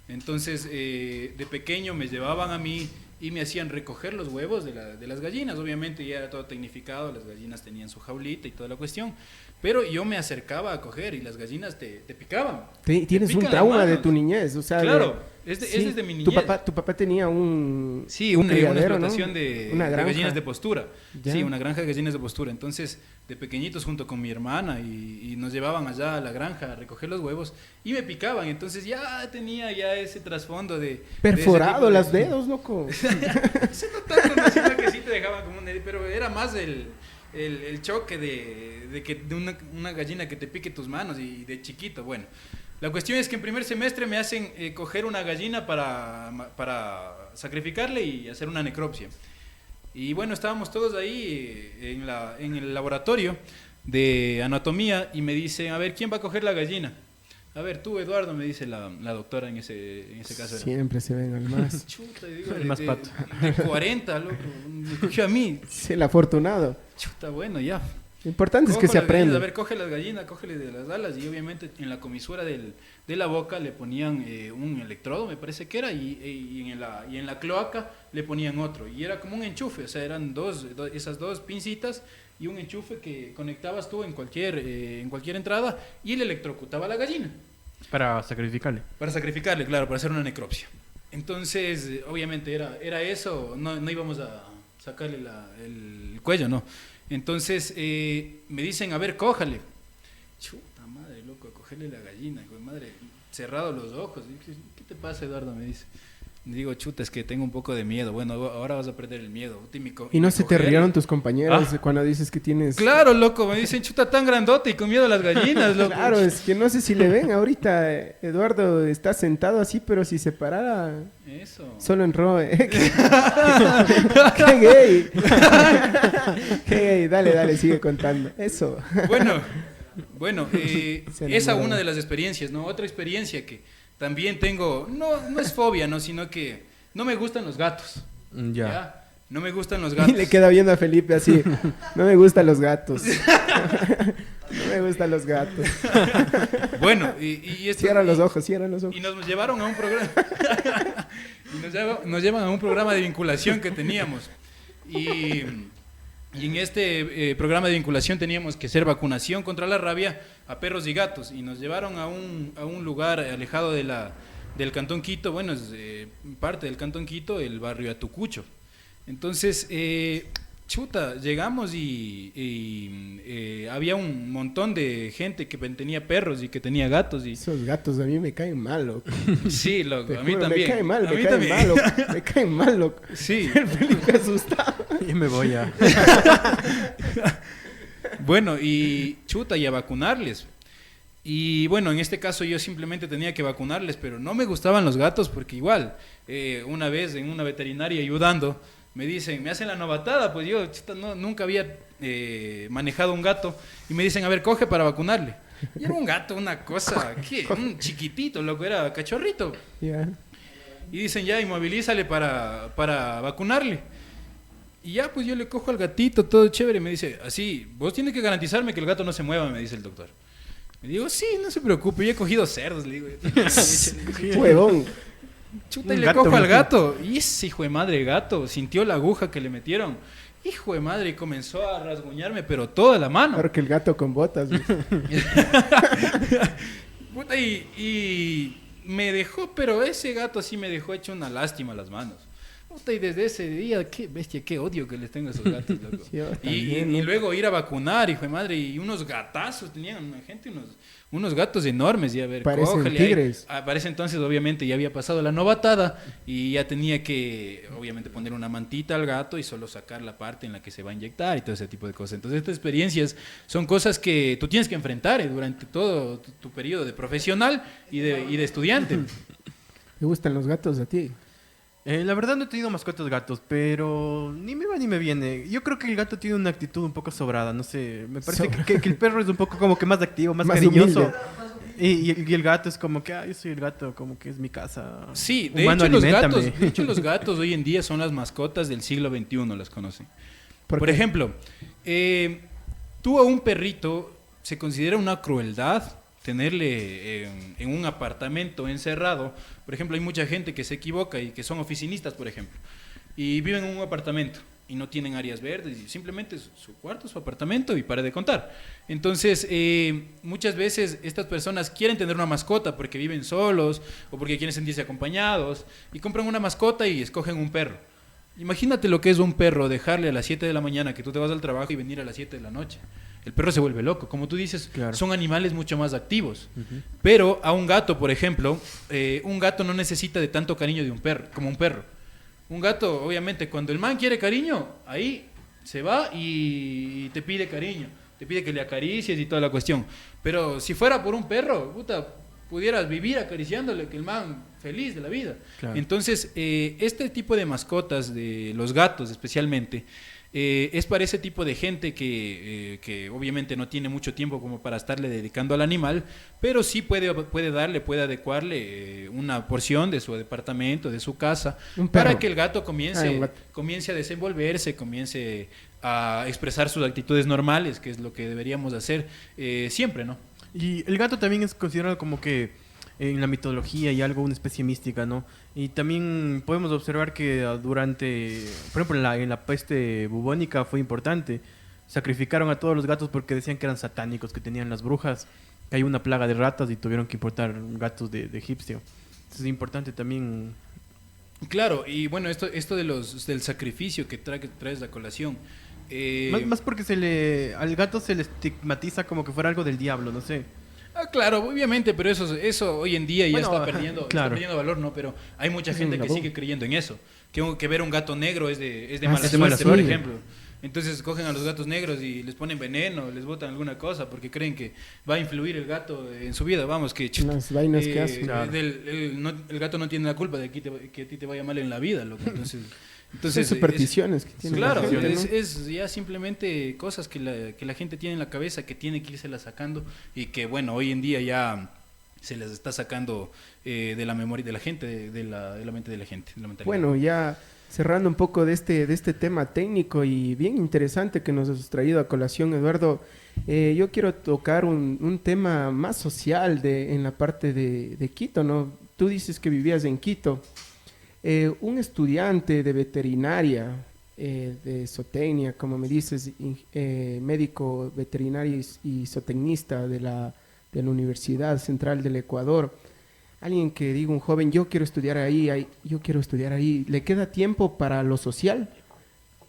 entonces de pequeño me llevaban a mí y me hacían recoger los huevos de las gallinas, obviamente ya era todo tecnificado, las gallinas tenían su jaulita y toda la cuestión, pero yo me acercaba a coger y las gallinas te picaban. Tienes un trauma de tu niñez, o sea... Claro, es desde mi niñez. Tu papá tenía un... Sí, una explotación, ¿no? de gallinas de postura. ¿Ya? Sí, una granja de gallinas de postura. Entonces, de pequeñitos junto con mi hermana y nos llevaban allá a la granja a recoger los huevos y me picaban. Entonces ya tenía ese trasfondo de... Perforado los dedos, loco. Se no tanto, no, sino que sí te dejaban como un... Pero era más el choque de una gallina que te pique tus manos y de chiquito. Bueno, la cuestión es que en primer semestre me hacen coger una gallina para sacrificarle y hacer una necropsia. Y bueno, estábamos todos ahí en el laboratorio de anatomía y me dicen, a ver, ¿quién va a coger la gallina? A ver, tú, Eduardo, me dice la doctora en ese caso. Siempre se ven al más. Chuta, digo, el más pato. De 40, loco. Me cogió a mí. Sí, el afortunado. Chuta, bueno, ya. Lo importante es que se aprende. A ver, coge las gallinas, cógele de las alas y obviamente en la comisura de la boca le ponían un electrodo, me parece que era, y en la cloaca le ponían otro. Y era como un enchufe, o sea, eran esas dos pincitas y un enchufe que conectabas tú en cualquier entrada y le electrocutaba a la gallina. Para sacrificarle. Para sacrificarle, claro, para hacer una necropsia. Entonces, obviamente era eso, no íbamos a sacarle el cuello, no. Entonces me dicen, a ver, cójale. Chuta madre, loco, a cogerle la gallina, hijo de madre, cerrado los ojos. ¿Qué te pasa, Eduardo? Me dice. Digo, chuta, es que tengo un poco de miedo. Bueno, ahora vas a perder el miedo. ¿Y no se te rieron tus compañeros cuando dices que tienes...? Claro, loco, me dicen, chuta, tan grandote y con miedo a las gallinas, loco. Claro, es que no sé si le ven ahorita. Eduardo está sentado así, pero si se parara... Eso. Solo en Roe. ¡Qué gay! ¡Qué gay! Dale, sigue contando. Eso. Bueno, esa es una de las experiencias, ¿no? Otra experiencia que también tengo, no es fobia, ¿no? Sino que no me gustan los gatos. ¿Ya? No me gustan los gatos. Y le queda viendo a Felipe así. No me gustan los gatos. No me gustan los gatos. Bueno, y esto, cierra los ojos. Y nos llevaron a un programa. nos llevan a un programa de vinculación que teníamos. Y en este programa de vinculación teníamos que hacer vacunación contra la rabia a perros y gatos. Y nos llevaron a un lugar alejado del Cantón Quito. Bueno, es parte del Cantón Quito, el barrio Atucucho. Entonces, llegamos y había un montón de gente que tenía perros y que tenía gatos. Esos gatos a mí me caen mal, loco. Sí, loco, a mí también. Me caen mal, loco. Sí. El Felipe asustado. Y me voy a... Bueno, y a vacunarles. Y bueno, en este caso yo simplemente tenía que vacunarles, pero no me gustaban los gatos porque igual, una vez en una veterinaria ayudando, me hacen la novatada, pues yo nunca había manejado un gato y me dicen, a ver, coge para vacunarle. Y era un gato, una cosa, un chiquitito, loco, era cachorrito. Yeah. Y dicen, ya, inmovilízale para vacunarle. Y ya, pues yo le cojo al gatito, todo chévere, me dice, así, vos tienes que garantizarme que el gato no se mueva, me dice el doctor. Me digo, sí, no se preocupe, yo he cogido cerdos, le digo. Huevón. Chuta, y le cojo al gato. Y ese hijo de madre gato sintió la aguja que le metieron. Hijo de madre, y comenzó a rasguñarme, pero toda la mano. Claro que el gato con botas. Puta, y me dejó, pero ese gato sí me dejó hecho una lástima a las manos. Puta, y desde ese día, qué bestia, qué odio que les tengo a esos gatos, loco. Sí, y luego ir a vacunar, hijo de madre, y unos gatazos tenían una gente, unos gatos enormes, y a ver, parecen cógele tigres. Para ese entonces, obviamente, ya había pasado la novatada y ya tenía que, obviamente, poner una mantita al gato y solo sacar la parte en la que se va a inyectar y todo ese tipo de cosas. Entonces, estas experiencias son cosas que tú tienes que enfrentar durante todo tu periodo de profesional y de estudiante. ¿Te gustan los gatos a ti? La verdad no he tenido mascotas gatos, pero ni me va ni me viene. Yo creo que el gato tiene una actitud un poco sobrada, no sé. Me parece que el perro es un poco como que más activo, más cariñoso. Humilde. Y el gato es como que, yo soy el gato, como que es mi casa. Sí, de Humano, aliméntame. hecho los gatos hoy en día son las mascotas del siglo XXI, las conocen. ¿Por Por qué? ejemplo, tú a un perrito se considera una crueldad tenerle en un apartamento encerrado. Por ejemplo, hay mucha gente que se equivoca y que son oficinistas, por ejemplo, y viven en un apartamento y no tienen áreas verdes, y simplemente es su cuarto, su apartamento y para de contar. Entonces, muchas veces estas personas quieren tener una mascota porque viven solos o porque quieren sentirse acompañados y compran una mascota y escogen un perro. Imagínate lo que es un perro, dejarle a las 7 de la mañana que tú te vas al trabajo y venir a las 7 de la noche. El perro se vuelve loco. Como tú dices, Claro. son animales mucho más activos. Pero a un gato, por ejemplo, un gato no necesita de tanto cariño de un perro, como un perro. Un gato, obviamente, cuando el man quiere cariño, ahí se va y te pide cariño. Te pide que le acaricies y toda la cuestión. Pero si fuera por un perro, puta, pudieras vivir acariciándole, que el man feliz de la vida. Claro. Entonces, este tipo de mascotas, de los gatos especialmente, es para ese tipo de gente que obviamente no tiene mucho tiempo como para estarle dedicando al animal, pero sí puede adecuarle una porción de su departamento, de su casa, Un perro. para que el gato Un gato. comience a desenvolverse, comience a expresar sus actitudes normales, que es lo que deberíamos hacer siempre, ¿no? Y el gato también es considerado como que en la mitología y algo, una especie mística, ¿no? Y también podemos observar que durante, por ejemplo, en la peste bubónica fue importante. Sacrificaron a todos los gatos porque decían que eran satánicos, que tenían las brujas. Hay una plaga de ratas y tuvieron que importar gatos de egipcio. Entonces es importante también. Claro, y bueno, esto del sacrificio que traes a colación. Más porque al gato se le estigmatiza como que fuera algo del diablo, no sé. Claro, obviamente, pero eso hoy en día ya Bueno, está perdiendo, claro. está perdiendo valor, ¿no? Pero hay mucha Es gente un que tabú. sigue creyendo en eso. Que ver un gato negro es de Ah, mala es de mala suerte, por suerte. ejemplo. Entonces cogen a los gatos negros y les ponen veneno, les botan alguna cosa porque creen que va a influir el gato en su vida. Vamos, que Las vainas que hacen. Claro. el gato no tiene la culpa de que a ti te vaya mal en la vida, loco. Entonces Son supersticiones que tiene la Claro, gente, ¿no? es ya simplemente cosas que la gente tiene en la cabeza, que tiene que irse sacando y que, bueno, hoy en día ya se les está sacando de la memoria de la gente, de la mente de la gente. De la mentalidad. Bueno, ya cerrando un poco de este tema técnico y bien interesante que nos has traído a colación, Eduardo, yo quiero tocar un tema más social en la parte de Quito, ¿no? Tú dices que vivías en Quito. Un estudiante de veterinaria, de zootecnia, como me dices, médico veterinario y zootecnista de la Universidad Central del Ecuador, alguien que diga, un joven, yo quiero estudiar ahí, ¿le queda tiempo para lo social?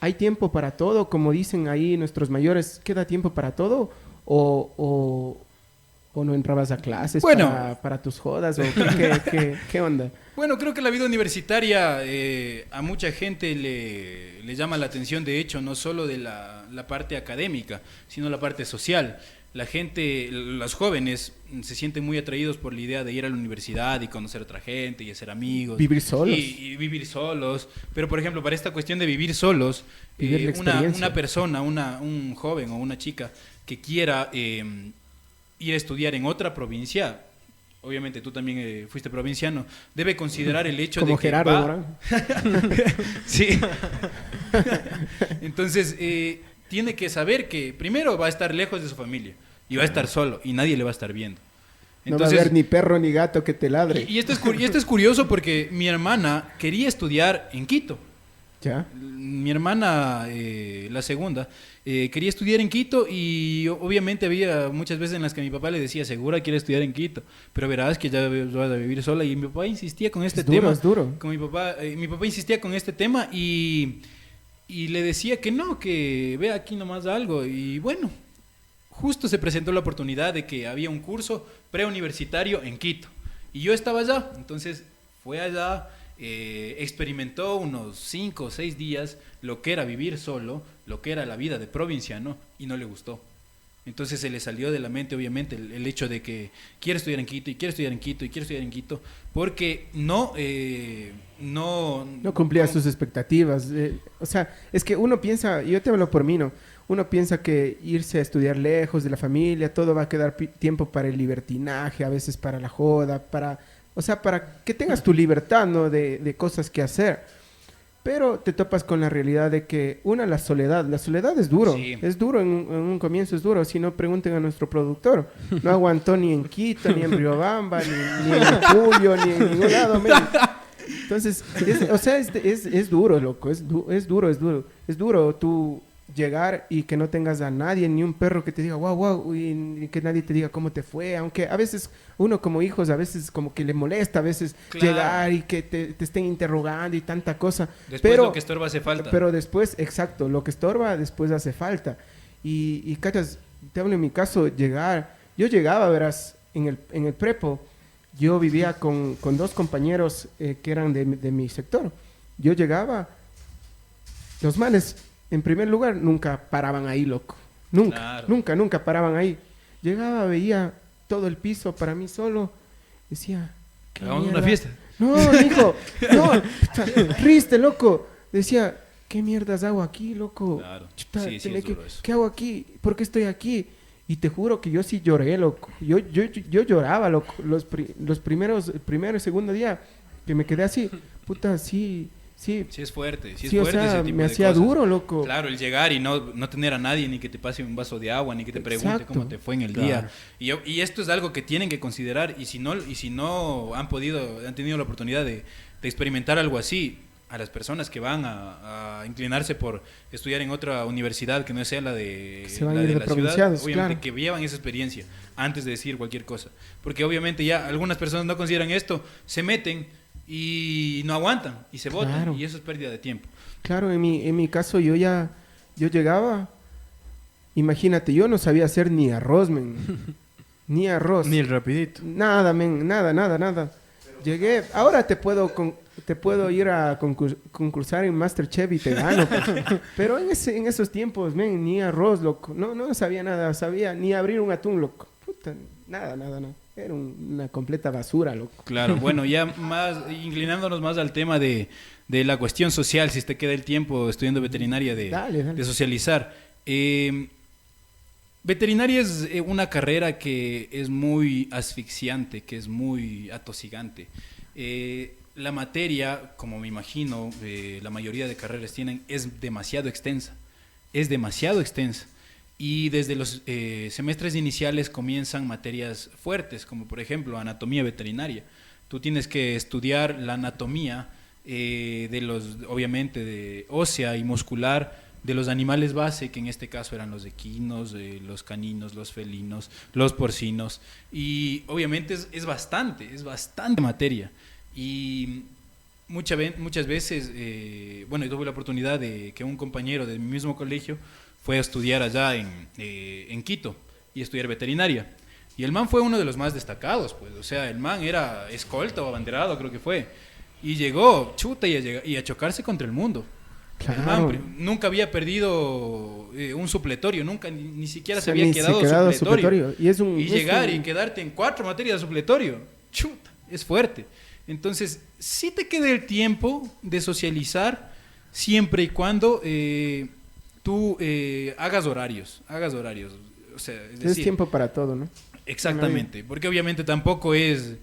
¿Hay tiempo para todo? Como dicen ahí nuestros mayores, ¿queda tiempo para todo? ¿O no entrabas a clases Bueno. para tus jodas? ¿O qué onda? Bueno, creo que la vida universitaria a mucha gente le llama la atención, de hecho, no solo de la parte académica, sino la parte social. La gente, los jóvenes, se sienten muy atraídos por la idea de ir a la universidad y conocer a otra gente y hacer amigos. Vivir solos. Y vivir solos. Pero, por ejemplo, para esta cuestión de vivir solos, Vivir la experiencia. una persona, un joven o una chica que quiera ir a estudiar en otra provincia, obviamente tú también fuiste provinciano, debe considerar el hecho Como de que Gerardo, va... ¿verdad? Sí. Entonces, tiene que saber que primero va a estar lejos de su familia y va a estar solo y nadie le va a estar viendo. No va a haber ni perro ni gato que te ladre. Y esto es curioso porque mi hermana quería estudiar en Quito. ¿Ya? Mi hermana, la segunda, quería estudiar en Quito y obviamente había muchas veces en las que mi papá le decía, segura quiere estudiar en Quito, pero verás que ya vas a vivir sola. Y mi papá insistía con este tema. Es duro. Con mi papá insistía con este tema y le decía que no, que vea aquí nomás algo. Y bueno, justo se presentó la oportunidad de que había un curso preuniversitario en Quito. Y yo estaba allá, entonces fue allá, experimentó unos 5 o 6 días lo que era vivir solo, lo que era la vida de provinciano, y no le gustó. Entonces se le salió de la mente, obviamente, el hecho de que quiere estudiar en Quito y quiere estudiar en Quito y quiere estudiar en Quito, porque no cumplía sus expectativas. O sea, es que uno piensa, yo te hablo por mí, ¿no? Uno piensa que irse a estudiar lejos de la familia, todo va a quedar tiempo para el libertinaje, a veces para la joda, o sea, para que tengas tu libertad, ¿no? De cosas que hacer. Pero te topas con la realidad de que, la soledad es duro. Sí. Es duro, en un comienzo es duro. Si no, pregunten a nuestro productor. No aguantó ni en Quito, ni en Riobamba, ni en Puyo, ni en ningún lado. Entonces, es duro, loco. Es duro. Es duro tú llegar y que no tengas a nadie, ni un perro que te diga wow, wow, y que nadie te diga cómo te fue. Aunque a veces uno como hijos, a veces como que le molesta, a veces Claro. llegar y que te estén interrogando y tanta cosa. Después lo que estorba hace falta. Pero después, exacto, lo que estorba después hace falta. Y cachas, te hablo en mi caso, yo llegaba, verás, en el prepo, yo vivía con dos compañeros que eran de mi sector. Yo llegaba, los manes, en primer lugar, nunca paraban ahí, loco. Claro. Nunca paraban ahí. Llegaba, veía todo el piso para mí solo, decía, ¿qué Hagamos mierda? una fiesta. No, hijo, no, triste, loco. Decía, ¿qué mierdas hago aquí, loco? Claro. Chuta, Sí, es duro eso. ¿qué hago aquí? ¿Por qué estoy aquí? Y te juro que yo sí lloré, loco. Yo lloraba, loco. El primero y segundo día que me quedé así, puta, sí. Sí es fuerte, sí es Sí, o fuerte sea, ese tipo me de hacía cosas. duro, loco. Claro, el llegar y no tener a nadie, ni que te pase un vaso de agua, ni que te pregunte Exacto. cómo te fue en el Claro. día. Y esto es algo que tienen que considerar, y si no han tenido la oportunidad de experimentar algo así, a las personas que van a inclinarse por estudiar en otra universidad que no sea la de Que se van la a ir de de la ciudad, provinciados, obviamente claro. que llevan esa experiencia antes de decir cualquier cosa. Porque obviamente ya algunas personas no consideran esto, se meten y no aguantan y se botan, Claro. y eso es pérdida de tiempo. Claro, en mi caso yo llegaba, imagínate, yo no sabía hacer ni arroz, men. Ni arroz. Ni el rapidito. Nada, men, nada. Llegué, ahora te puedo ir a concursar en MasterChef y te gano. Pues. Pero en esos tiempos, men, ni arroz, loco. No sabía nada, sabía ni abrir un atún, loco. Puta, nada. Era una completa basura, loco. Claro, bueno, ya más inclinándonos más al tema de la cuestión social, si te queda el tiempo estudiando veterinaria Dale. de socializar. Veterinaria es una carrera que es muy asfixiante, que es muy atosigante. La materia, como me imagino, la mayoría de carreras tienen, es demasiado extensa. Y desde los semestres iniciales comienzan materias fuertes, como por ejemplo anatomía veterinaria. Tú tienes que estudiar la anatomía obviamente de ósea y muscular de los animales base, que en este caso eran los equinos, los caninos, los felinos, los porcinos. Y obviamente es bastante materia. Y muchas veces, yo tuve la oportunidad de que un compañero de mi mismo colegio fue a estudiar allá en Quito y estudiar veterinaria. Y el man fue uno de los más destacados, pues. O sea, el man era escolta o abanderado, creo que fue. Y llegó, chuta, y a chocarse contra el mundo. Claro. El man nunca había perdido un supletorio, nunca, ni siquiera se O sea, había ni quedado se quedaba supletorio. supletorio. Y llegar y quedarte en 4 materias de supletorio, chuta, es fuerte. Entonces, sí te queda el tiempo de socializar siempre y cuando tú hagas horarios. O sea, es Es decir, tiempo para todo, ¿no? exactamente, porque obviamente tampoco es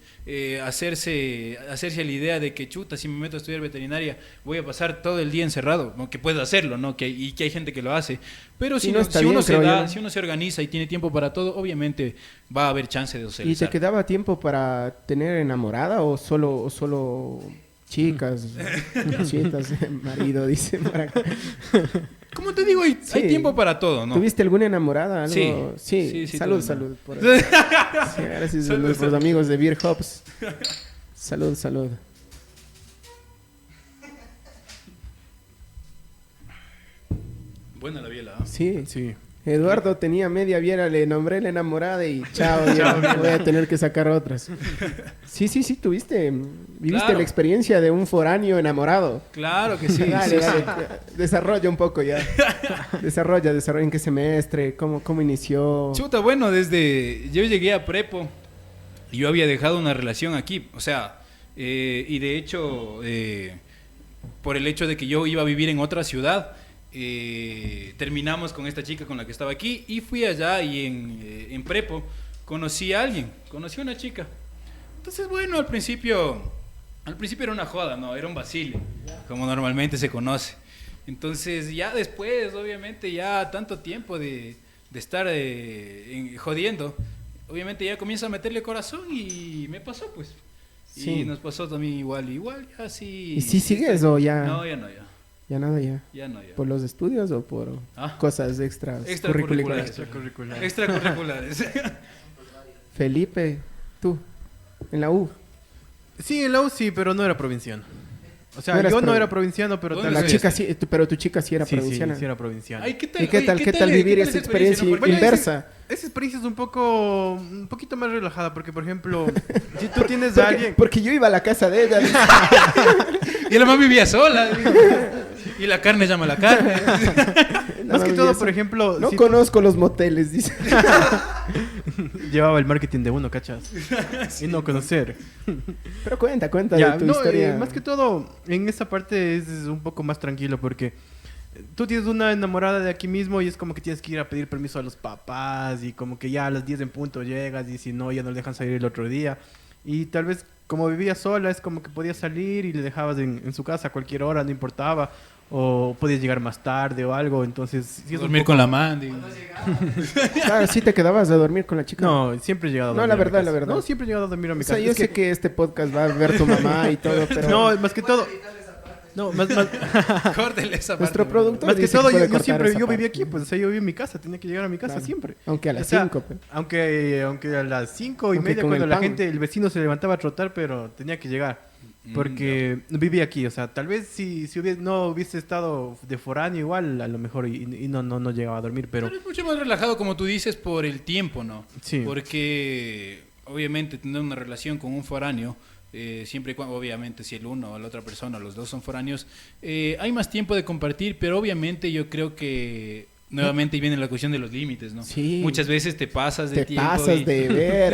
hacerse a la idea de que chuta, si me meto a estudiar veterinaria voy a pasar todo el día encerrado, ¿no? Que puedo hacerlo, ¿no? Y que hay gente que lo hace, pero Sí, no está bien, uno creo yo, ¿no? si uno se organiza y tiene tiempo para todo, obviamente va a haber chance de ¿Y te socializar. quedaba tiempo para tener enamorada o solo chicas, chitas, marido, dice por acá? Como te digo, hay Sí. tiempo para todo, ¿no? ¿Tuviste alguna enamorada? ¿Algo? Sí, Salud, tuve salud. Por sí, gracias a nuestros amigos de Beer Hops. Salud. Buena la biela, ¿eh? Sí. Sí. Eduardo tenía media viera, le nombré la enamorada y chao, ya voy a tener que sacar otras. Sí, viviste Claro. la experiencia de un foráneo enamorado. Claro que sí. Dale, sí, sí. dale, desarrolla un poco ya. Desarrolla, en qué semestre, cómo inició. Chuta, bueno, desde yo llegué a prepo, yo había dejado una relación aquí, o sea, y de hecho, por el hecho de que yo iba a vivir en otra ciudad, terminamos con esta chica con la que estaba aquí y fui allá y en prepo conocí a una chica. Entonces, bueno, al principio era una joda, ¿no? Era un vacile, como normalmente se conoce. Entonces, ya después, obviamente, ya tanto tiempo de estar jodiendo, obviamente ya comienza a meterle corazón y me pasó, pues. Sí. Y nos pasó también igual, ya sí. ¿Y si sigues o ya? No, ya no, ya. Ya nada, ya. Ya no, ya. ¿Por los estudios o por cosas extras? Extracurriculares. Extracurriculares. Felipe, tú, en la U. Sí, en la U sí, pero no era provinciano. O sea, No eras yo no pro- era provinciano, pero ¿Dónde tal La sí, chica sí, pero tu chica sí era sí, provinciana. sí era provinciano. Ay, ¿qué tal? ¿Y qué Oye, tal, vivir esa experiencia no? Porque- inversa? Esa experiencia es un poquito más relajada, porque por ejemplo, si tú tienes a alguien... Porque yo iba a la casa de ella. Y la mamá vivía sola. Y la carne llama a la carne. Más que todo, por ejemplo, No si conozco los moteles, dice. llevaba el marketing de uno, ¿cachas? Y no conocer. Pero cuenta Ya, de tu no, historia. más que todo, en esa parte es un poco más tranquilo porque tú tienes una enamorada de aquí mismo y es como que tienes que ir a pedir permiso a los papás y como que ya a las 10 en punto llegas y si no, ya no le dejan salir el otro día. Y tal vez como vivía sola es como que podías salir y le dejabas en su casa a cualquier hora, no importaba. O podías llegar más tarde o algo, entonces... sí es un Dormir poco- con la Mandy. Claro, sí te quedabas a dormir con la chica. No, siempre he llegado a No, dormir la a mi verdad, casa. la verdad. No, siempre he llegado a dormir a mi O sea, casa. yo Es sé que este podcast va a ver tu mamá y todo, pero... No, más que todo... No, más Córtele esa Nuestro parte. productor Más que dice todo, puede yo cortar siempre esa yo vivía parte. aquí, pues, o sea, yo vivía en mi casa, tenía que llegar a mi casa Claro. siempre. Aunque a las O sea, 5, pues. aunque a las 5 y Aunque media, con cuando el la pan. gente, el vecino se levantaba a trotar, pero tenía que llegar. Porque vivía aquí, o sea, tal vez si no hubiese estado de foráneo igual, a lo mejor y no llegaba a dormir, pero... Pero es mucho más relajado, como tú dices, por el tiempo, ¿no? Sí. Porque, obviamente, tener una relación con un foráneo, siempre y cuando, obviamente, si el uno o la otra persona, los dos son foráneos, hay más tiempo de compartir, pero obviamente yo creo que nuevamente viene la cuestión de los límites, ¿no? Sí. Muchas veces te pasas de Te tiempo. pasas y- de ver.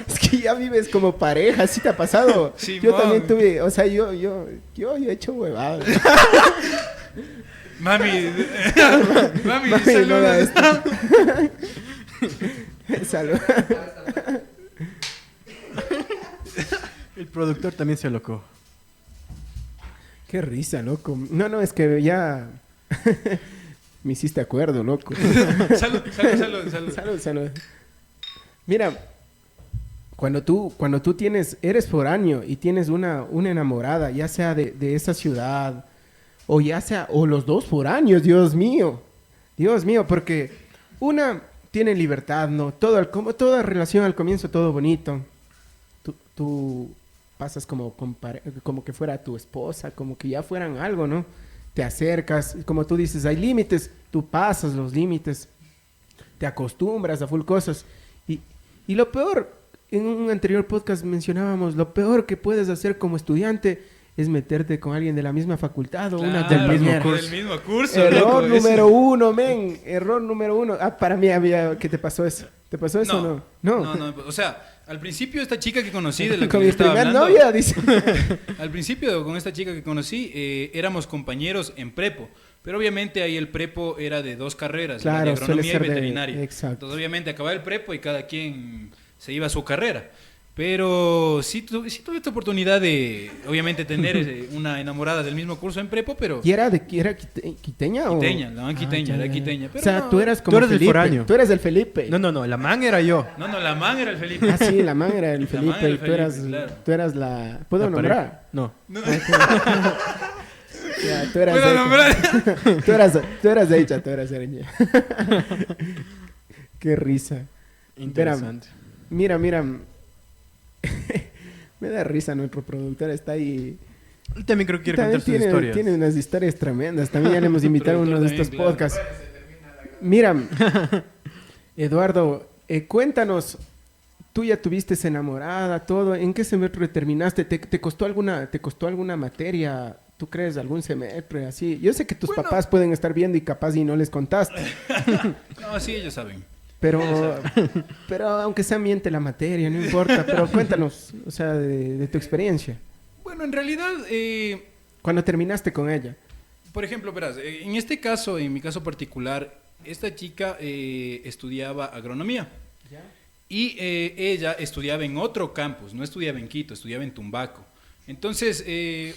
es que ya vives como pareja, ¿sí te ha pasado? Sí, Yo mon. también tuve, o sea, yo he hecho huevadas. Mami, mami, Mami, no saludos. haga esto. Salud. El productor también se alocó. Qué risa, loco. No, es que ya me hiciste acuerdo, loco. Salud. Salud. Mira, cuando tú eres foráneo y tienes una enamorada, ya sea de esa ciudad, o los dos foráneos, Dios mío, porque una tiene libertad, ¿no? Como toda relación al comienzo, todo bonito. Tú pasas como que fuera tu esposa, como que ya fueran algo, ¿no? Te acercas, como tú dices, hay límites, tú pasas los límites, te acostumbras a full cosas. Y lo peor, en un anterior podcast mencionábamos, lo peor que puedes hacer como estudiante es meterte con alguien de la misma facultad o una Claro, compañera. del mismo curso. Error loco, número uno, men. Error número uno. Para mí ¿qué te pasó eso? ¿Te pasó eso o no? No. O sea, al principio esta chica que conocí, de la que Con les mi estaba primer hablando, novia, dice. al principio con esta chica que conocí, éramos compañeros en prepo. Pero obviamente ahí el prepo era de dos carreras, la Claro, de suele agronomía y ser de- veterinaria. exacto. Entonces obviamente acababa el prepo y cada quien se iba a su carrera. Pero sí tuve esta oportunidad de, obviamente, tener una enamorada del mismo curso en prepo, pero... ¿Y era quiteña o...? Quiteña, la man quiteña, era quiteña. O Pero sea, no, tú eras como Tú eres el Felipe. foráneo. Tú eres el Felipe. No, la man era yo. No, la man era el Felipe. Ah, sí, la man era el La Felipe man era el y Felipe, claro. tú eras la... ¿Puedo La nombrar? pareja. No. Ya, tú eras ¿Puedo ella. nombrar? Tú eras ella. Qué risa. Interesante. Mira. Me da risa nuestro productor, está ahí. Él también creo que quiere También contar sus historias. tiene unas historias tremendas. También ya le hemos invitado a uno de estos Productor podcasts. Mira, Eduardo, cuéntanos, tú ya tuviste enamorada, todo, ¿en qué semestre terminaste? ¿Te costó alguna materia? ¿Tú crees algún semestre así? Yo sé que tus papás pueden estar viendo y capaz y no les contaste. No, sí, ellos saben. Pero aunque sea miente la materia, no importa. Pero cuéntanos, o sea, de tu experiencia. Bueno, en realidad, Cuando terminaste con ella. por ejemplo, verás, en este caso, en mi caso particular, esta chica estudiaba agronomía. Y ella estudiaba en otro campus, no estudiaba en Quito, estudiaba en Tumbaco. Entonces,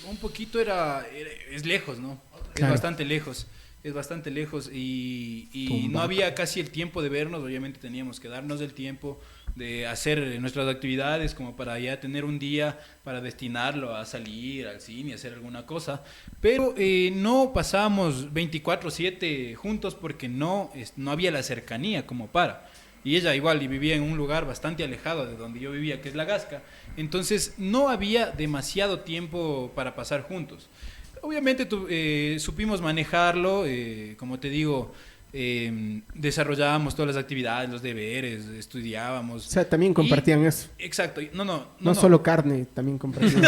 un poquito es lejos, ¿no? Claro. Es bastante lejos y no había casi el tiempo de vernos, obviamente teníamos que darnos el tiempo de hacer nuestras actividades como para ya tener un día para destinarlo a salir al cine, a hacer alguna cosa, pero no pasábamos 24/7 juntos porque no había la cercanía como para. Y ella igual y vivía en un lugar bastante alejado de donde yo vivía, que es La Gasca. Entonces no había demasiado tiempo para pasar juntos. Obviamente supimos manejarlo, como te digo, desarrollábamos todas las actividades, los deberes, estudiábamos. O sea, también compartían eso. Exacto. No solo carne, también compartían.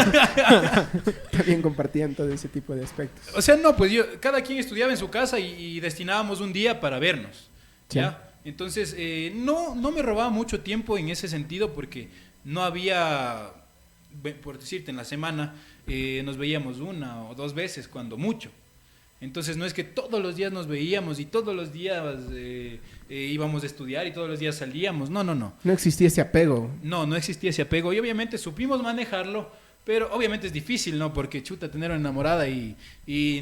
También compartían todo ese tipo de aspectos. O sea, no, pues cada quien estudiaba en su casa y destinábamos un día para vernos. ¿Ya? Entonces, no me robaba mucho tiempo en ese sentido porque no había, por decirte, en la semana nos veíamos 1 o 2 veces, cuando mucho. Entonces, no es que todos los días nos veíamos y todos los días íbamos a estudiar y todos los días salíamos. No. No existía ese apego. No existía ese apego y obviamente supimos manejarlo. Pero obviamente es difícil, ¿no? Porque chuta, tener una enamorada y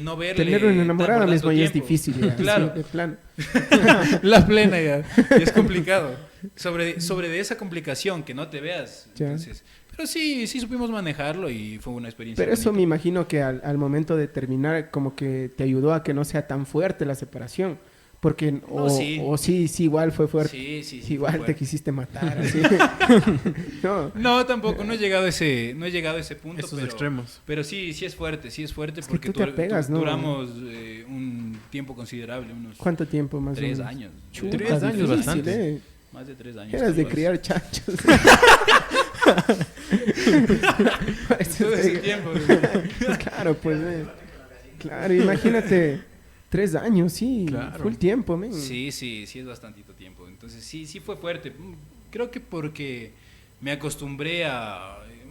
no verle... Tener una enamorada mismo ya es tiempo. difícil. Ya. Claro. Sí, de plano. La plena ya. Es complicado. Sobre de esa complicación, que no te veas. Ya. Entonces, pero sí supimos manejarlo y fue una experiencia Pero eso bonita. me imagino que al momento de terminar como que te ayudó a que no sea tan fuerte la separación. Porque sí, igual fue fuerte. Sí, igual fue te fuerte. quisiste matar. Así. No, tampoco, no he llegado a ese punto. Esos extremos. Pero sí es fuerte, porque tú te apegas, ¿no? duramos un tiempo considerable, unos ¿Cuánto tiempo más o 3 menos? años. Chuta, 3 años, difícil, bastante. Más de 3 años. Eras de capaz. criar chanchos. Todo ese tiempo. Claro, pues. Claro, imagínate. 3 años, sí. Claro. Full tiempo, men. Sí, es bastantito tiempo. Entonces sí fue fuerte. Creo que porque me acostumbré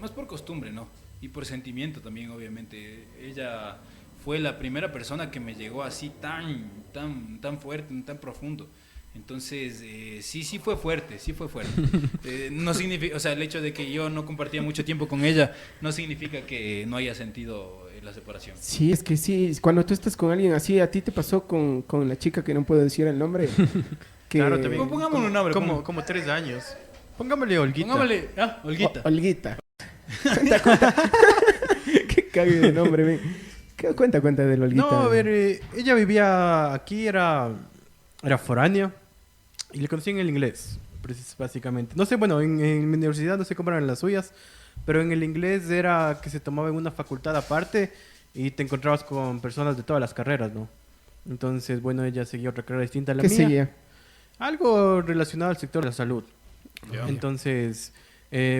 más por costumbre, ¿no? Y por sentimiento también, obviamente. Ella fue la primera persona que me llegó así tan fuerte, tan profundo. Entonces, sí fue fuerte. No significa, o sea, el hecho de que yo no compartía mucho tiempo con ella no significa que no haya sentido la separación. Sí, es que sí. Cuando tú estás con alguien así, a ti te pasó con la chica que no puedo decir el nombre. Que... Claro, también. Pongámosle un nombre. Como 3 años. Pongámosle Olguita. Pongámosle, Olguita. Olguita. Cuenta. Qué cague de nombre, men. Cuenta de Olguita. No, a ver, ella vivía aquí, era foránea y le conocí en el inglés, básicamente. No sé, bueno, en mi universidad no sé cómo eran las suyas, pero en el inglés era que se tomaba en una facultad aparte y te encontrabas con personas de todas las carreras, ¿no? Entonces, bueno, ella seguía otra carrera distinta a la ¿Qué mía. seguía? Algo relacionado al sector de la salud. Ya. Entonces,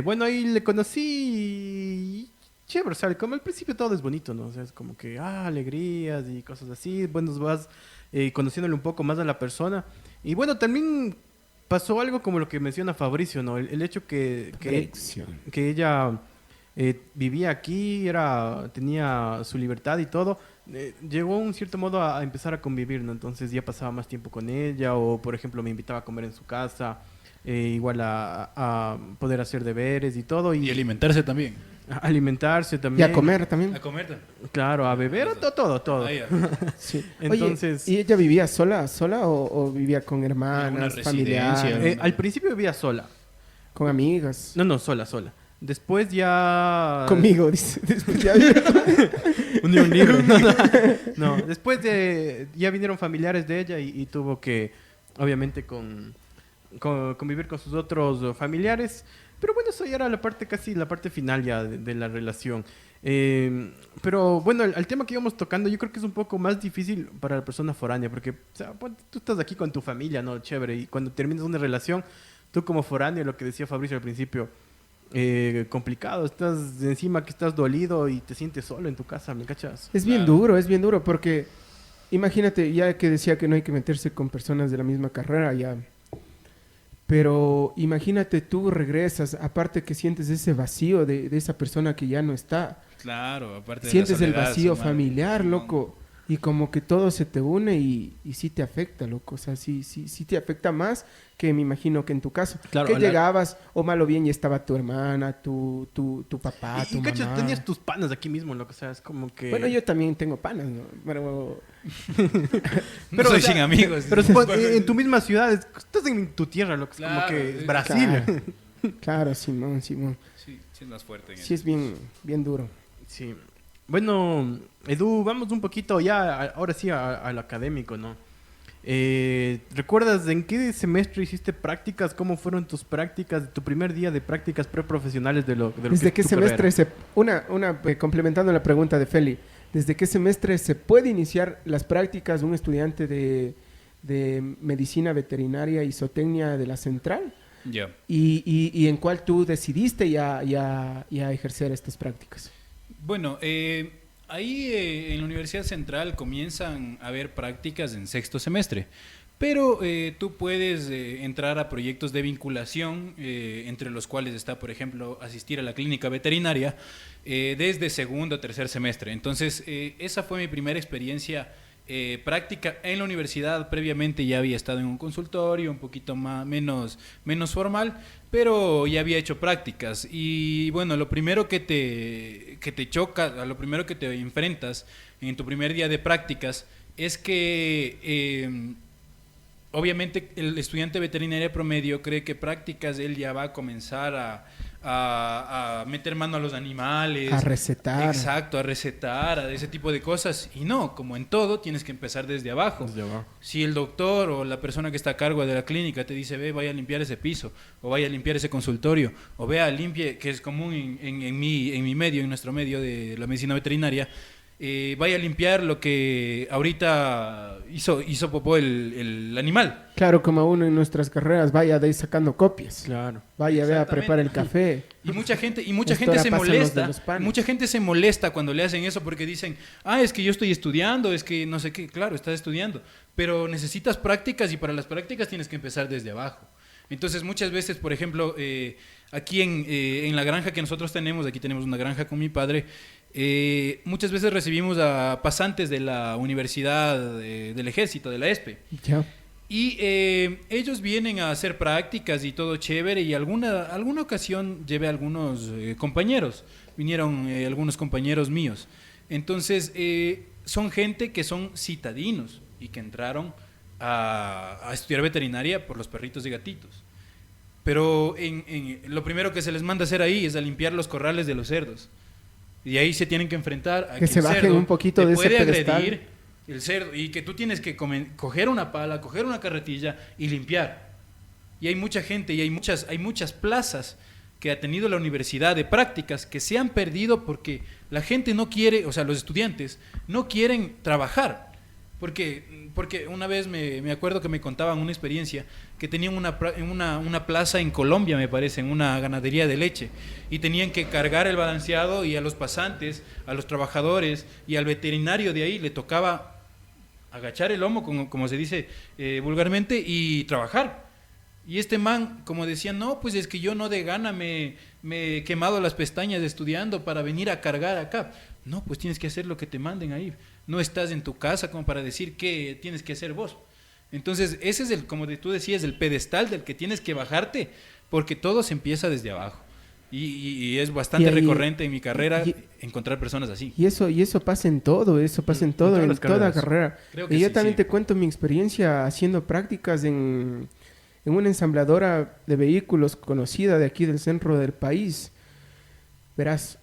bueno, ahí le conocí y chévere, o sea, como al principio todo es bonito, ¿no? O sea, es como que, alegrías y cosas así. Bueno, vas conociéndole un poco más a la persona. Y bueno, también pasó algo como lo que menciona Fabricio, ¿no? El hecho que ella vivía aquí, tenía su libertad y todo. Llegó un cierto modo a empezar a convivir, ¿no? Entonces ya pasaba más tiempo con ella o, por ejemplo, me invitaba a comer en su casa. Igual a poder hacer deberes y todo. Y alimentarse también. A alimentarse Y también. a comer también. A comer también. Claro, a beber, todo. Ah, ya. Sí. Entonces, Oye, ¿y ella vivía sola o vivía con En hermanas, alguna familiares, residencia. al principio vivía sola. con amigas? No, sola. Después ya... Conmigo, dice. Después ya Un libro. No, después ya vinieron familiares de ella y tuvo que, obviamente, con convivir con sus otros familiares. Pero bueno, eso ya era la parte final ya de la relación. Pero bueno, el tema que íbamos tocando yo creo que es un poco más difícil para la persona foránea, porque o sea, tú estás aquí con tu familia, ¿no? Chévere, y cuando terminas una relación, tú como foráneo, lo que decía Fabricio al principio, complicado, estás encima que estás dolido y te sientes solo en tu casa, ¿me cachas? Es bien duro, porque imagínate, ya que decía que no hay que meterse con personas de la misma carrera, ya. Pero imagínate, tú regresas, aparte que sientes ese vacío de esa persona que ya no está. Claro, aparte de Sientes la el soledad, vacío su madre. familiar, Simón. loco. Y como que todo se te une y sí te afecta, loco. O sea, sí te afecta más que me imagino que en tu caso. Claro, Que llegabas, o malo bien, y estaba tu hermana, tu papá, tu Y cachas, mamá. tenías tus panas aquí mismo, lo que sea, es como que... Bueno, yo también tengo panas, ¿no? Pero No soy o sea, sin amigos. Pero en tu misma ciudad, estás en tu tierra, lo que es como Claro, que es- Brasil. claro, Simón. Sí, sí es más fuerte en Sí es bien duro. Sí. Bueno, Edu, vamos un poquito ya, ahora sí, a lo académico, ¿no? ¿Recuerdas en qué semestre hiciste prácticas? ¿Cómo fueron tus prácticas, tu primer día de prácticas preprofesionales de lo ¿Desde que qué es tu semestre carrera? complementando la pregunta de Feli, ¿desde qué semestre se puede iniciar las prácticas de un estudiante de medicina veterinaria y zootecnia de la central? Ya. ¿Y en cuál tú decidiste ya ejercer estas prácticas? Bueno, ahí en la Universidad Central comienzan a haber prácticas en sexto semestre, pero tú puedes entrar a proyectos de vinculación, entre los cuales está, por ejemplo, asistir a la clínica veterinaria desde segundo o tercer semestre. Entonces, esa fue mi primera experiencia práctica en la universidad. Previamente ya había estado en un consultorio un poquito menos formal, pero ya había hecho prácticas. Y bueno, lo primero que te choca, a lo primero que te enfrentas en tu primer día de prácticas es que obviamente el estudiante de veterinaria promedio cree que prácticas él ya va a comenzar a meter mano a los animales. A recetar. Exacto, a recetar, a ese tipo de cosas. Y no, como en todo, tienes que empezar desde abajo. Desde abajo. Si el doctor o la persona que está a cargo de la clínica te dice, ve, vaya a limpiar ese piso, o vaya a limpiar ese consultorio, o vea, limpie, que es común en mi medio, en nuestro medio de la medicina veterinaria, vaya a limpiar lo que ahorita hizo popó el animal. Claro, como uno en nuestras carreras vaya de ahí sacando copias. Claro. Vaya, vea, Exactamente. prepara el café. Y mucha gente Esto se ahora pasa en los de molesta. los panes. Mucha gente se molesta cuando le hacen eso porque dicen, es que yo estoy estudiando, es que no sé qué. Claro, estás estudiando, pero necesitas prácticas y para las prácticas tienes que empezar desde abajo. Entonces, muchas veces, por ejemplo, aquí en la granja que nosotros tenemos, aquí tenemos una granja con mi padre, muchas veces recibimos a pasantes de la universidad del ejército, de la ESPE. Ya. Y ellos vienen a hacer prácticas y todo chévere, y alguna ocasión llevé a algunos compañeros, vinieron algunos compañeros míos. Entonces, son gente que son citadinos y que entraron a estudiar veterinaria por los perritos y gatitos. Pero lo primero que se les manda a hacer ahí es a limpiar los corrales de los cerdos. Y ahí se tienen que enfrentar a Que se el bajen cerdo un poquito te de ese puede pedestal. agredir el cerdo, y que tú tienes que coger una pala, coger una carretilla y limpiar. Y hay mucha gente y hay muchas plazas que ha tenido la universidad de prácticas que se han perdido porque la gente no quiere, o sea, los estudiantes no quieren trabajar. Porque una vez me acuerdo que me contaban una experiencia que tenían una plaza en Colombia, me parece, en una ganadería de leche, y tenían que cargar el balanceado, y a los pasantes, a los trabajadores y al veterinario de ahí le tocaba agachar el lomo, como se dice vulgarmente, y trabajar. Y este man, como decía, no, pues es que yo no de gana me he quemado las pestañas estudiando para venir a cargar acá. No, pues tienes que hacer lo que te manden ahí. No estás en tu casa como para decir qué tienes que hacer vos. Entonces, ese es como tú decías, el pedestal del que tienes que bajarte, porque todo se empieza desde abajo. Y es bastante recurrente en mi carrera encontrar personas así. Y eso pasa en todo, en todas en las toda carreras. carrera. Creo que Y yo sí, también sí. te cuento mi experiencia haciendo prácticas en una ensambladora de vehículos conocida de aquí del centro del país. Verás,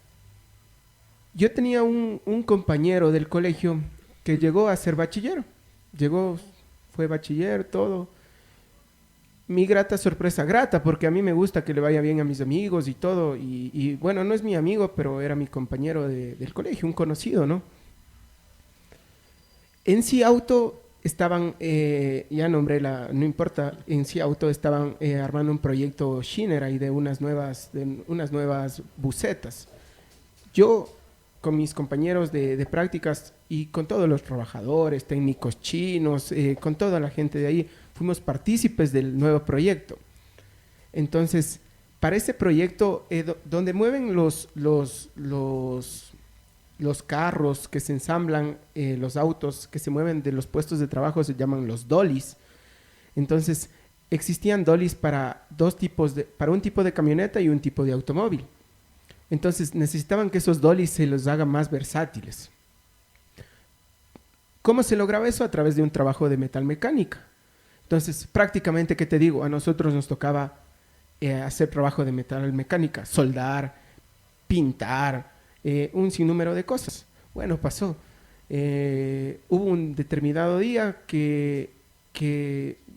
yo tenía un compañero del colegio que llegó a ser bachiller. Fue bachiller, todo. mi grata sorpresa, grata, porque a mí me gusta que le vaya bien a mis amigos y todo. Y bueno, no es mi amigo, pero era mi compañero del colegio, un conocido, ¿no? En sí Auto estaban, ya nombré no importa, en sí Auto estaban armando un proyecto Schinner ahí de unas nuevas busetas. Yo, con mis compañeros de prácticas y con todos los trabajadores, técnicos chinos, con toda la gente de ahí, fuimos partícipes del nuevo proyecto. Entonces, para ese proyecto, donde mueven los carros que se ensamblan, los autos que se mueven de los puestos de trabajo, se llaman los dollies. Entonces, existían dollies para para un tipo de camioneta y un tipo de automóvil. Entonces, necesitaban que esos dollies se los haga más versátiles. ¿Cómo se lograba eso? A través de un trabajo de metalmecánica. Entonces, prácticamente, ¿qué te digo? A nosotros nos tocaba hacer trabajo de metalmecánica, soldar, pintar, un sinnúmero de cosas. Bueno, pasó. Hubo un determinado día que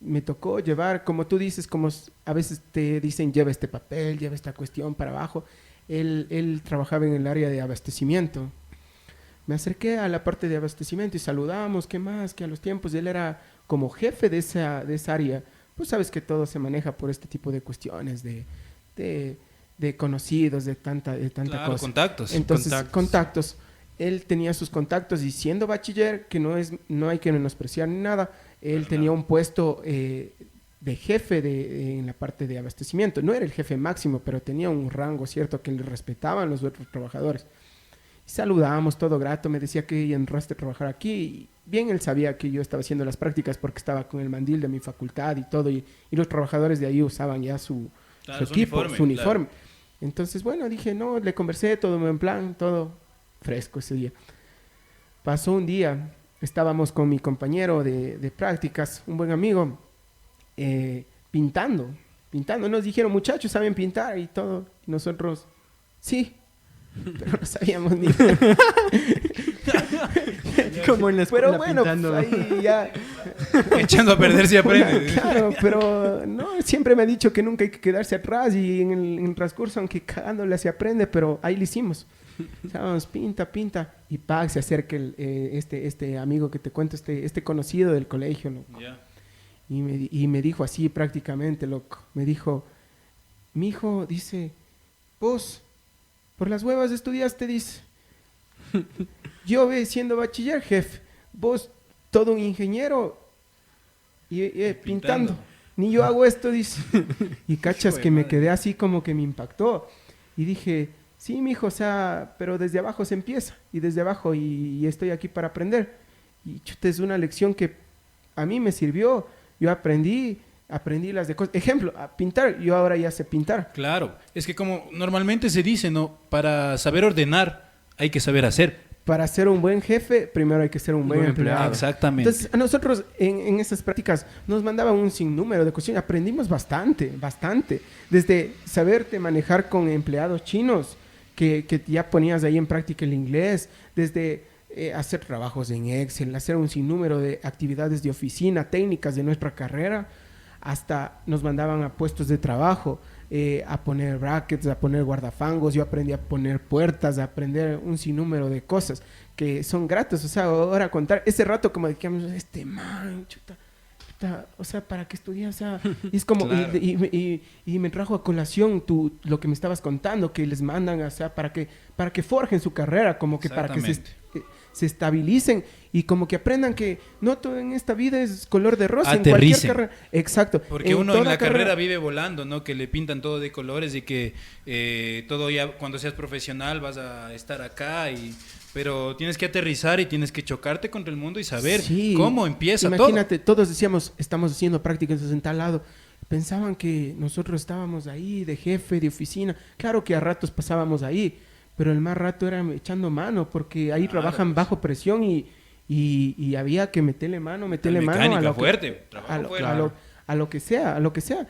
me tocó llevar, como tú dices, como a veces te dicen, lleva este papel, lleva esta cuestión para abajo. Él trabajaba en el área de abastecimiento. Me acerqué a la parte de abastecimiento y saludamos, ¿qué más? Que a los tiempos él era como jefe de esa área. Pues sabes que todo se maneja por este tipo de cuestiones, de conocidos, de tanta claro, cosa. Contactos. Entonces, contactos. Él tenía sus contactos y siendo bachiller, que no hay que menospreciar ni nada, él tenía un puesto de jefe en la parte de abastecimiento. No era el jefe máximo, pero tenía un rango cierto que le respetaban los otros trabajadores. Y saludábamos, todo grato, me decía que entraste a trabajar aquí. Y bien él sabía que yo estaba haciendo las prácticas porque estaba con el mandil de mi facultad y todo, y los trabajadores de ahí usaban ya su equipo, su uniforme. Claro. Entonces, bueno, dije, no, le conversé, todo en plan, todo fresco ese día. Pasó un día, estábamos con mi compañero de prácticas, un buen amigo, pintando. Nos dijeron, muchachos, ¿saben pintar? Y todo. Y nosotros, sí, pero no sabíamos ni... Como en la escuela, pero bueno, pintando. Pues ahí ya... Echando a perder si aprende. Claro, pero no, siempre me ha dicho que nunca hay que quedarse atrás y en el transcurso, aunque cagándole se aprende, pero ahí lo hicimos. Estábamos, pinta, y ¡pac! Se acerca este amigo que te cuento, este conocido del colegio, ¿no? Yeah. Y me dijo así prácticamente, loco, me dijo, mijo, dice, vos, por las huevas estudiaste, dice, yo siendo bachiller, jefe, vos todo un ingeniero y pintando. Ni yo hago esto, dice. Y cachas que me quedé así como que me impactó. Y dije, sí, mijo, o sea, pero desde abajo se empieza. Y desde abajo, y estoy aquí para aprender. Y chuta, es una lección que a mí me sirvió. Yo aprendí las de cosas. Ejemplo, a pintar, yo ahora ya sé pintar. Claro, es que como normalmente se dice, ¿no? Para saber ordenar hay que saber hacer. Para ser un buen jefe, primero hay que ser un buen empleado. Exactamente. Entonces, a nosotros en esas prácticas nos mandaban un sinnúmero de cuestiones. Aprendimos bastante. Desde saberte manejar con empleados chinos, que ya ponías ahí en práctica el inglés. Desde hacer trabajos en Excel, hacer un sinnúmero de actividades de oficina, técnicas de nuestra carrera. Hasta nos mandaban a puestos de trabajo. A poner brackets, a poner guardafangos. Yo aprendí a poner puertas, a aprender un sinnúmero de cosas que son gratas. O sea, ahora contar ese rato como de que este man, chuta, o sea, ¿para qué estudié? O sea, y es como, claro. y me trajo a colación lo que me estabas contando, que les mandan, o sea, para que forjen su carrera, como que para que se estabilicen y como que aprendan que no todo en esta vida es color de rosa. En cualquier carrera. Exacto. Porque uno en la carrera vive volando, ¿no? Que le pintan todo de colores y que todo ya cuando seas profesional vas a estar acá pero tienes que aterrizar y tienes que chocarte contra el mundo y saber cómo empieza todo. Imagínate, todos decíamos, estamos haciendo prácticas en tal lado. Pensaban que nosotros estábamos ahí de jefe, de oficina. Claro que a ratos pasábamos ahí, pero el más rato era echando mano, porque ahí trabajan bajo presión y había que meterle mano a lo que sea.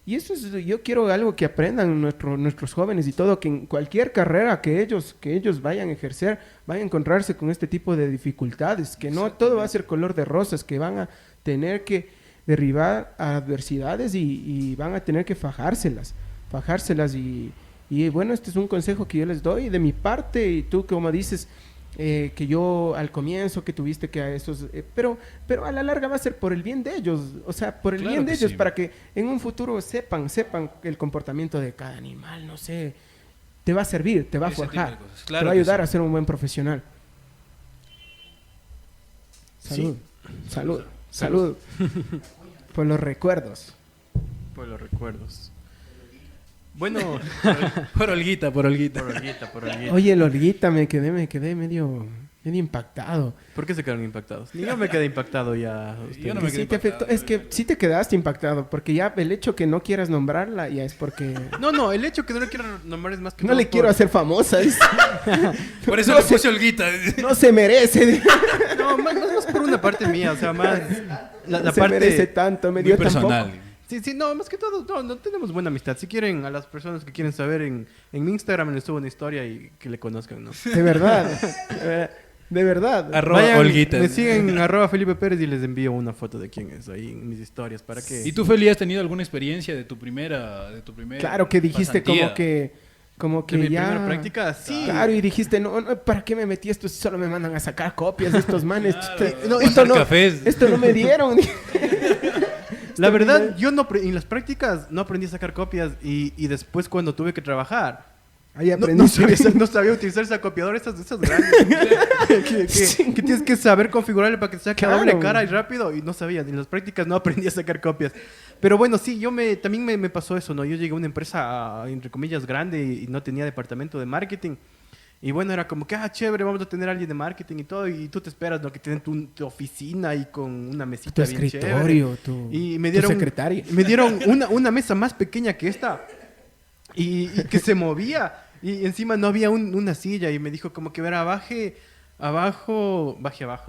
Y eso es, yo quiero algo que aprendan nuestros jóvenes y todo, que en cualquier carrera que ellos vayan a ejercer, vayan a encontrarse con este tipo de dificultades, que no todo va a ser color de rosas, que van a tener que derribar adversidades y van a tener que fajárselas y bueno, este es un consejo que yo les doy de mi parte y tú como dices que yo al comienzo que tuviste que a esos pero a la larga va a ser por el bien de ellos, o sea, por el Claro bien de que ellos sí. para que en un futuro sepan el comportamiento de cada animal, no sé, te va a servir, te va a Ese tipo forjar, de cosas. te Claro va a que ayudar sí. a ser un buen profesional. Salud, Sí. salud por los recuerdos. Por los recuerdos. Bueno, Por Olguita, por Olguita. por Olguita, por Olguita. Oye, el Olguita, me quedé medio impactado. ¿Por qué se quedaron impactados? Ni yo me quedé impactado ya. Yo no me Que quedé sí te afectó. impactado. Es que sí te quedaste impactado, porque ya el hecho que no quieras nombrarla ya es porque No, el hecho que no le quiero nombrar es más que no todo le quiero por- hacer famosa. dice. Por eso No le sé. puse Olguita. No se merece. No, más por una parte mía, o sea, más la se parte... merece tanto, me Muy dio personal. tampoco. Sí, no, más que todo, no tenemos buena amistad. Si quieren, a las personas que quieren saber, en mi Instagram les subo una historia y que le conozcan, ¿no? De verdad. De verdad. Arroba Vayan, Olguita. me siguen en @Felipe Pérez y les envío una foto de quién es ahí en mis historias para que... ¿Y tú, Feli, has tenido alguna experiencia de tu primera Claro que dijiste pasantía? como que ¿De mi ya... primera práctica? Sí. Claro, y dijiste, no, ¿para qué me metí esto si solo me mandan a sacar copias de estos manes? Claro, No, pasar cafés. esto no me dieron. La verdad, yo no en las prácticas no aprendí a sacar copias y después cuando tuve que trabajar, Ahí no aprendí. no sabía utilizar esa copiadora, esas grandes, que tienes que saber configurarle para que te saque a doble Claro. cara y rápido, y no sabía, en las prácticas no aprendí a sacar copias. Pero bueno, sí, también me pasó eso, ¿no? Yo llegué a una empresa, entre comillas, grande y no tenía departamento de marketing. Y bueno, era como que, chévere, vamos a tener a alguien de marketing y todo, y tú te esperas, ¿no? Que tienen tu oficina y con una mesita Tu bien escritorio, chévere. tu, Y me tu dieron, secretaria. me dieron una mesa más pequeña que esta y que se movía y encima no había una silla y me dijo como que verá, baje abajo,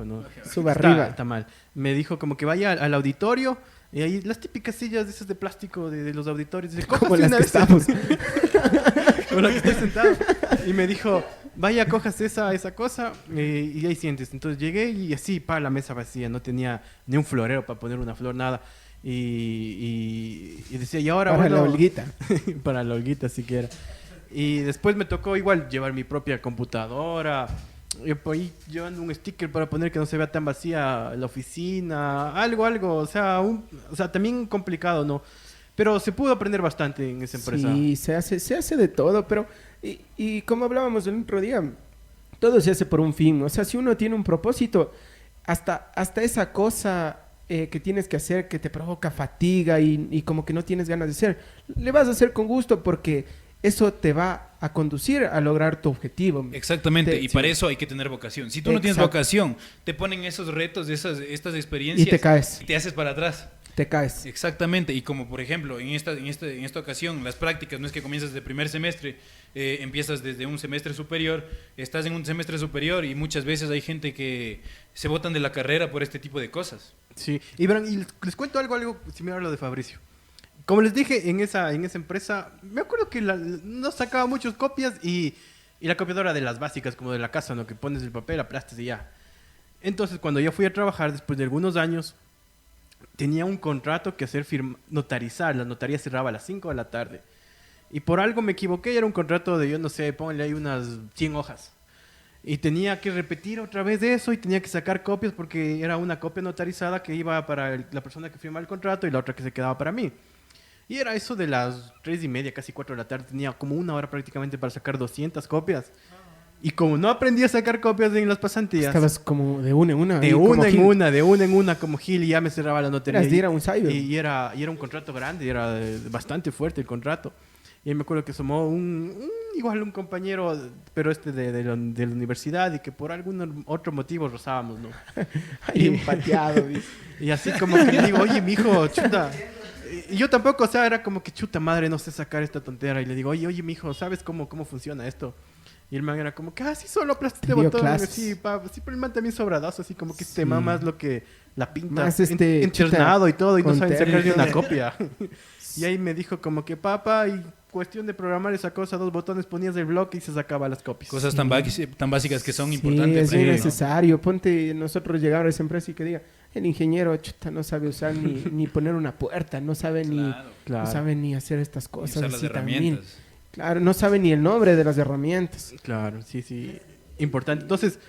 ¿no? Suba arriba. Está mal. Me dijo como que vaya al auditorio y ahí las típicas sillas de esas de plástico de los auditorios. Dice, Como "Cójase las una que de esas". estamos. Con la que estoy sentado. Y me dijo, vaya, cojas esa cosa y ahí sientes. Entonces llegué y así, la mesa vacía, no tenía ni un florero para poner una flor, nada. Y decía, y ahora Para la bueno, Olguita. para la Olguita siquiera. Y después me tocó igual llevar mi propia computadora. Y por ahí llevando un sticker para poner que no se vea tan vacía la oficina, algo, o sea, también complicado, ¿no? Pero se pudo aprender bastante en esa empresa. Sí, se hace de todo, pero y como hablábamos el otro día, todo se hace por un fin. O sea, si uno tiene un propósito, hasta esa cosa que tienes que hacer que te provoca fatiga y como que no tienes ganas de hacer, le vas a hacer con gusto porque eso te va a conducir a lograr tu objetivo. Exactamente, y Sí. para eso hay que tener vocación. Si tú no tienes Exacto. vocación, te ponen esos retos, estas experiencias Y te caes. y te haces para atrás. Te caes. Exactamente, y como por ejemplo en esta ocasión las prácticas no es que comienzas desde primer semestre, empiezas desde un semestre superior, estás en un semestre superior y muchas veces hay gente que se botan de la carrera por este tipo de cosas. Sí, y verán, y les cuento algo similar a lo de Fabricio. Como les dije, en esa empresa, me acuerdo que no sacaba muchas copias y la copiadora de las básicas, como de la casa, ¿no? Que pones el papel, aplastas y ya. Entonces, cuando yo fui a trabajar, después de algunos años, tenía un contrato que hacer notarizar. La notaría cerraba a las 5 de la tarde. Y por algo me equivoqué, era un contrato de, yo no sé, pónganle ahí unas 100 hojas. Y tenía que repetir otra vez eso y tenía que sacar copias porque era una copia notarizada que iba para la persona que firma el contrato y la otra que se quedaba para mí. Y era eso de las 3:30, casi 4 de la tarde. Tenía como una hora prácticamente para sacar 200 copias. Y como no aprendí a sacar copias en las pasantías, Estabas como de una en una. de ahí, como una en Gil. una, de una en una, como Gil, y ya me cerraba la notaría. Eras de ir a un cyber. Y era un contrato grande, y era bastante fuerte el contrato. Y ahí me acuerdo que somó igual un compañero, pero de la universidad, y que por algún otro motivo rozábamos, ¿no? Ahí empateado, dice. Y así como que le digo, oye, mijo, chuta. Y yo tampoco, o sea, era como que chuta madre, no sé sacar esta tontera. Y le digo, oye, mijo, ¿sabes cómo funciona esto? Y el man era como que, sí, solo aplastas Te el dio botón. clases. Sí, sí, pero el man también sobradazo, así como que Sí. te mamas lo que la pinta. Más enternado y todo, y no con saben sacar ni términos. una copia. Y ahí me dijo como que, papá, y cuestión de programar esa cosa, 2 botones, ponías el bloque y se sacaba las copias. Cosas tan básicas que son Sí, importantes. es muy aprender, ¿no? necesario. Ponte, nosotros llegar a esa empresa y que diga, El ingeniero, chuta, no sabe usar ni poner una puerta, no sabe no sabe ni hacer estas cosas. Usar las herramientas. Claro, no sabe ni el nombre de las herramientas. Claro, sí. Importante. Entonces,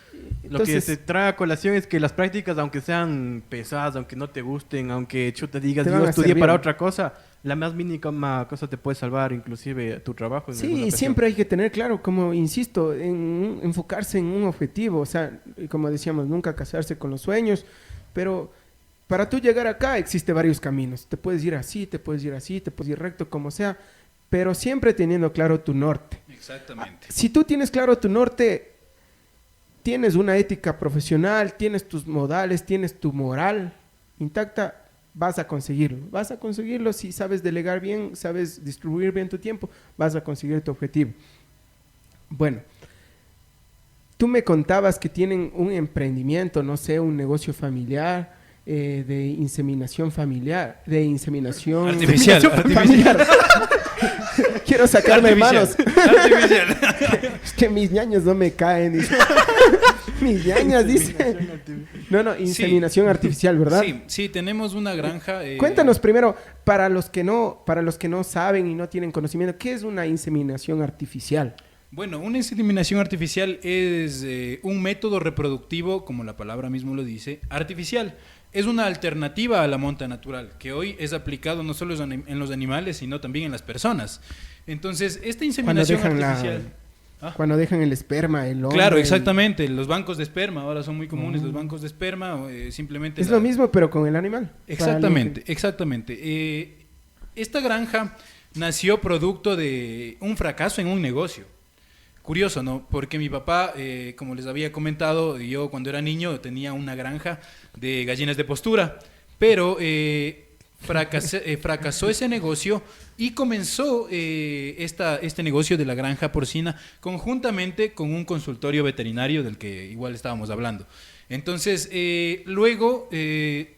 lo que se trae a colación es que las prácticas, aunque sean pesadas, aunque no te gusten, aunque chuta digas, yo estudié para otra cosa, la más mínima cosa te puede salvar inclusive tu trabajo. Sí, siempre hay que tener claro, como insisto, enfocarse en un objetivo. O sea, como decíamos, nunca casarse con los sueños, pero para tú llegar acá existe varios caminos. Te puedes ir así, te puedes ir así, te puedes ir recto, como sea, pero siempre teniendo claro tu norte. Exactamente. Si tú tienes claro tu norte, tienes una ética profesional, tienes tus modales, tienes tu moral intacta, vas a conseguirlo. Vas a conseguirlo si sabes delegar bien, sabes distribuir bien tu tiempo, vas a conseguir tu objetivo. Bueno, tú me contabas que tienen un emprendimiento, no sé, un negocio familiar, de inseminación familiar, de inseminación artificial. familiar. Quiero sacarme manos. Artificial. Es que mis ñaños no me caen. Dice. Mis ñañas, dice. No, inseminación artificial, ¿verdad? Sí, tenemos una granja. Cuéntanos primero, para los que no saben y no tienen conocimiento, ¿qué es una inseminación artificial? Bueno, una inseminación artificial es un método reproductivo, como la palabra mismo lo dice, artificial. Es una alternativa a la monta natural, que hoy es aplicado no solo en los animales, sino también en las personas. Entonces, esta inseminación artificial... Cuando dejan el esperma, el hombre... Claro, exactamente. Los bancos de esperma, ahora son muy comunes los bancos de esperma, simplemente... Es lo mismo, pero con el animal. Exactamente. Esta granja nació producto de un fracaso en un negocio. Curioso, ¿no? Porque mi papá, como les había comentado, yo cuando era niño tenía una granja de gallinas de postura, pero fracasó ese negocio y comenzó este negocio de la granja porcina conjuntamente con un consultorio veterinario del que igual estábamos hablando. Entonces, luego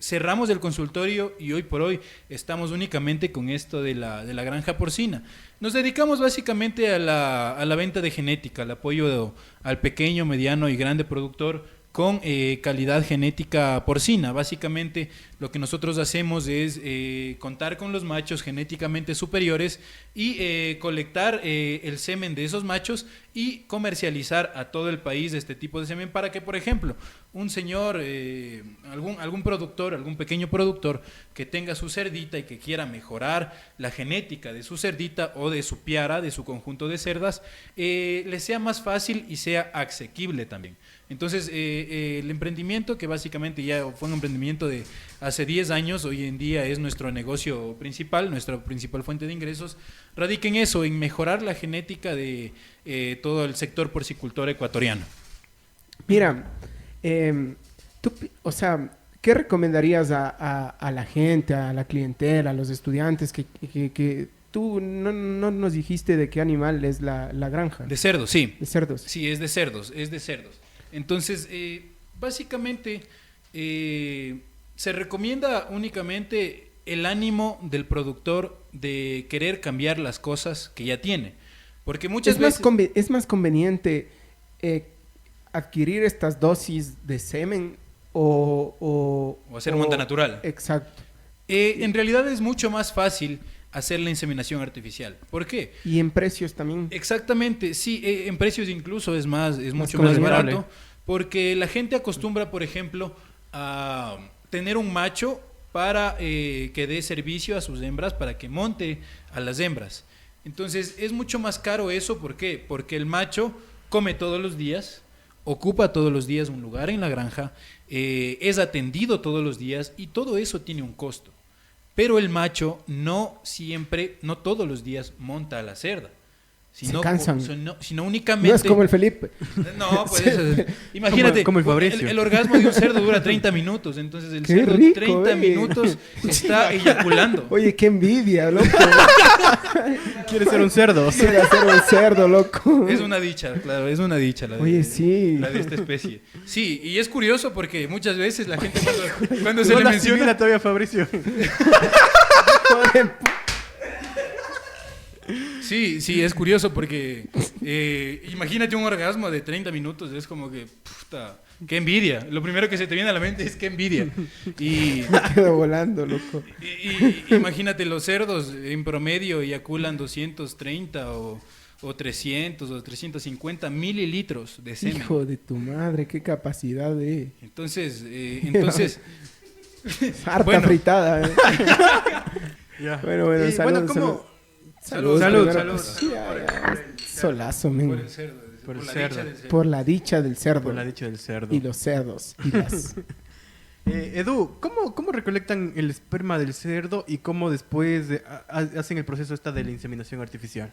cerramos el consultorio y hoy por hoy estamos únicamente con esto de la granja porcina. Nos dedicamos básicamente a la venta de genética, al apoyo al pequeño, mediano y grande productor con calidad genética porcina. Básicamente lo que nosotros hacemos es contar con los machos genéticamente superiores y colectar el semen de esos machos y comercializar a todo el país este tipo de semen para que, por ejemplo, un señor, algún productor, algún pequeño productor que tenga su cerdita y que quiera mejorar la genética de su cerdita o de su piara, de su conjunto de cerdas, le sea más fácil y sea asequible también. Entonces, el emprendimiento, que básicamente ya fue un emprendimiento de hace 10 años, hoy en día es nuestro negocio principal, nuestra principal fuente de ingresos, radica en eso, en mejorar la genética de todo el sector porcicultor ecuatoriano. Mira, tú, o sea, ¿qué recomendarías a la gente, a la clientela, a los estudiantes que tú no nos dijiste de qué animal es la granja? De cerdos, sí. De cerdos. Sí, es de cerdos. Entonces, básicamente, se recomienda únicamente el ánimo del productor de querer cambiar las cosas que ya tiene. Porque muchas veces... ¿Es más conveniente adquirir estas dosis de semen o hacer monta natural? Exacto. En realidad es mucho más fácil hacer la inseminación artificial. ¿Por qué? Y en precios también. Exactamente, sí, en precios incluso es mucho más barato, porque la gente acostumbra, por ejemplo, a tener un macho para que dé servicio a sus hembras, para que monte a las hembras. Entonces es mucho más caro eso, ¿por qué? Porque el macho come todos los días, ocupa todos los días un lugar en la granja, es atendido todos los días y todo eso tiene un costo. Pero el macho no todos los días monta a la cerda. Se cansan. Sino únicamente... No es como el Felipe. No, pues imagínate, como el Fabricio. El orgasmo de un cerdo dura 30 minutos, entonces el qué cerdo rico, 30 minutos está eyaculando. Oye, qué envidia, loco. ¿Quieres ser un cerdo? Quiero ser un cerdo, loco. Es una dicha, claro, es una dicha la de esta especie. Sí, y es curioso porque muchas veces la gente cuando se le menciona... todavía Fabricio. Sí, es curioso porque Imagínate un orgasmo de 30 minutos, es como que, puta, qué envidia. Lo primero que se te viene a la mente es qué envidia. Y, Me quedo volando, loco. y imagínate, los cerdos en promedio eyaculan 230 o 300 o 350 mililitros de semen. Hijo de tu madre, qué capacidad de... Entonces, Harta bueno. fritada. Ya. Bueno, Y, salud, ¿cómo? salud. Salud, Primero, salud. pues, sí, ya. Solazo, men. por el cerdo. Por el la cerdo. dicha del cerdo. Por la dicha del cerdo. Por la dicha del cerdo. Y los cerdos. Y las... Edu, ¿cómo recolectan el esperma del cerdo y cómo después hacen el proceso esta de la inseminación artificial?